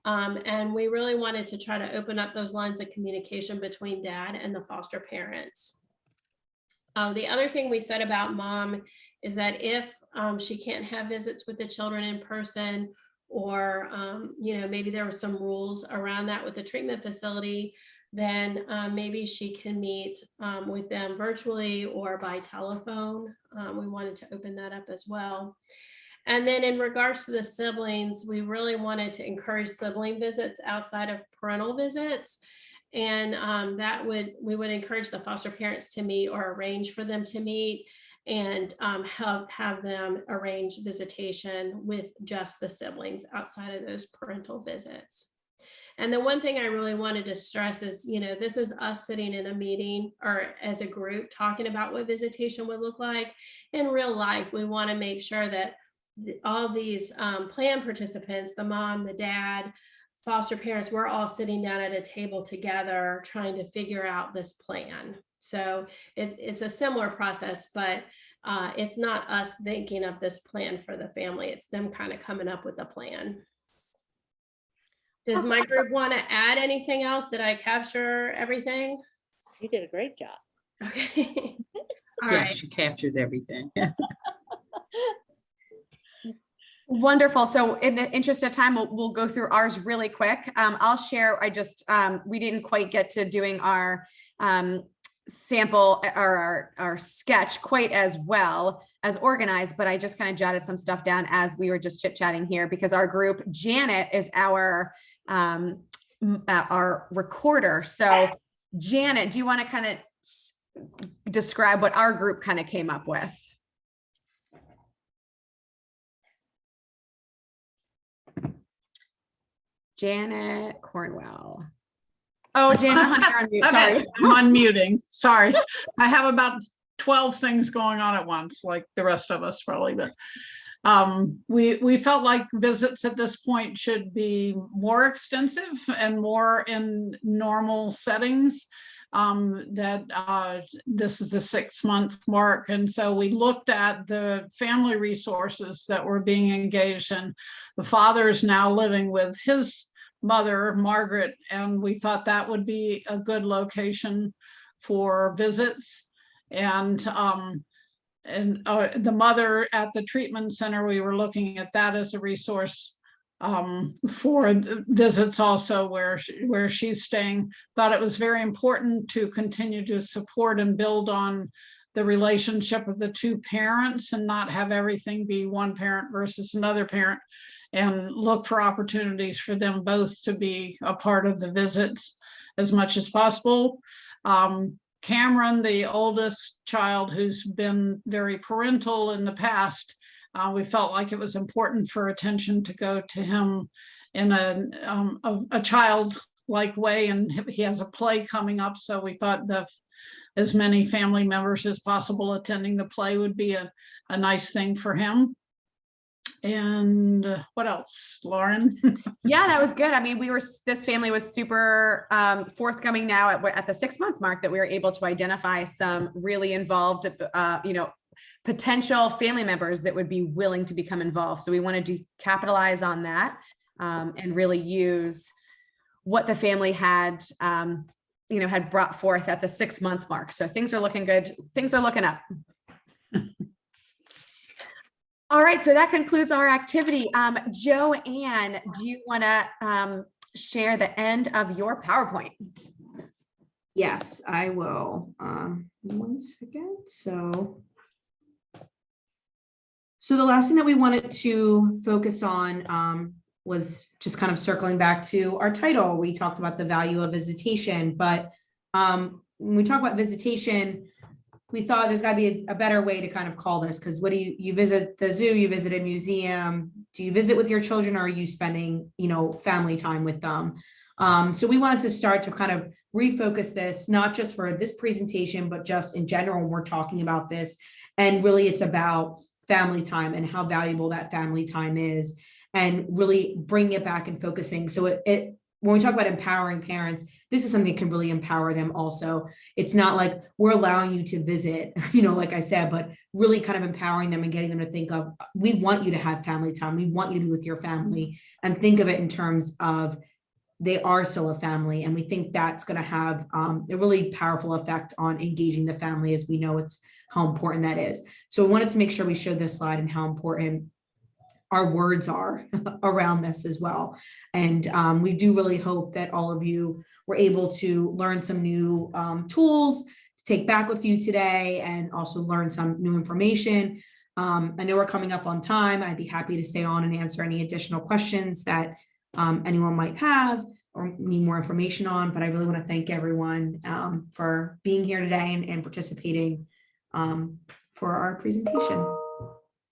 And we really wanted to try to open up those lines of communication between dad and the foster parents. The other thing we said about mom is that if she can't have visits with the children in person, or maybe there were some rules around that with the treatment facility, then maybe she can meet with them virtually or by telephone. We wanted to open that up as well. And then in regards to the siblings, we really wanted to encourage sibling visits outside of parental visits. And we would encourage the foster parents to meet or arrange for them to meet, and have them arrange visitation with just the siblings outside of those parental visits. And the one thing I really wanted to stress is, this is us sitting in a meeting or as a group talking about what visitation would look like. In real life, we want to make sure that all these plan participants, the mom, the dad, foster parents, we're all sitting down at a table together trying to figure out this plan. So it's a similar process, but it's not us thinking of this plan for the family. It's them kind of coming up with a plan. Does my group want to add anything else? Did I capture everything? You did a great job. Okay. All Yes, right. she captured everything. Wonderful. So in the interest of time, we'll go through ours really quick. I'll share, we didn't quite get to doing our sample or our sketch quite as well as organized, but I just kind of jotted some stuff down as we were just chit-chatting here, because our group, Janet, is our recorder. So Janet, do you want to kind of describe what our group kind of came up with? Janet Cornwell. Oh, Janet, honey, you're on mute. Sorry. Okay, I'm unmuting. Sorry. I have about 12 things going on at once, like the rest of us probably, but we felt like visits at this point should be more extensive and more in normal settings. This is the 6-month mark. And so we looked at the family resources that were being engaged in. The father is now living with his mother, Margaret, and we thought that would be a good location for visits. And the mother at the treatment center, we were looking at that as a resource for the visits also where she's staying. Thought it was very important to continue to support and build on the relationship of the two parents and not have everything be one parent versus another parent, and look for opportunities for them both to be a part of the visits as much as possible. Cameron, the oldest child who's been very parental in the past, we felt like it was important for attention to go to him in a child-like way, and he has a play coming up, so we thought as many family members as possible attending the play would be a nice thing for him. And what else, Lauren? Yeah, that was good. I mean, this family was super forthcoming now at the 6-month mark that we were able to identify some really involved, potential family members that would be willing to become involved. So we wanted to capitalize on that and really use what the family had, had brought forth at the 6-month mark. So things are looking good. Things are looking up. All right, so that concludes our activity. JoAnn, do you want to share the end of your PowerPoint? Yes, I will. 1 second. So the last thing that we wanted to focus on was just kind of circling back to our title. We talked about the value of visitation, but when we talk about visitation, we thought there's got to be a better way to kind of call this, because what do you visit the zoo, you visit a museum, do you visit with your children, or are you spending, family time with them? So we wanted to start to kind of refocus this, not just for this presentation, but just in general, when we're talking about this. And really it's about family time and how valuable that family time is, and really bringing it back and focusing. So when we talk about empowering parents, this is something that can really empower them also. It's not like we're allowing you to visit, like I said, but really kind of empowering them and getting them to think of, we want you to have family time. We want you to be with your family, and think of it in terms of they are still a family. And we think that's going to have a really powerful effect on engaging the family, as we know it's how important that is. So we wanted to make sure we showed this slide and how important our words are around this as well. And we do really hope that all of you were able to learn some new tools to take back with you today, and also learn some new information. I know we're coming up on time. I'd be happy to stay on and answer any additional questions that anyone might have or need more information on, but I really want to thank everyone for being here today and participating for our presentation.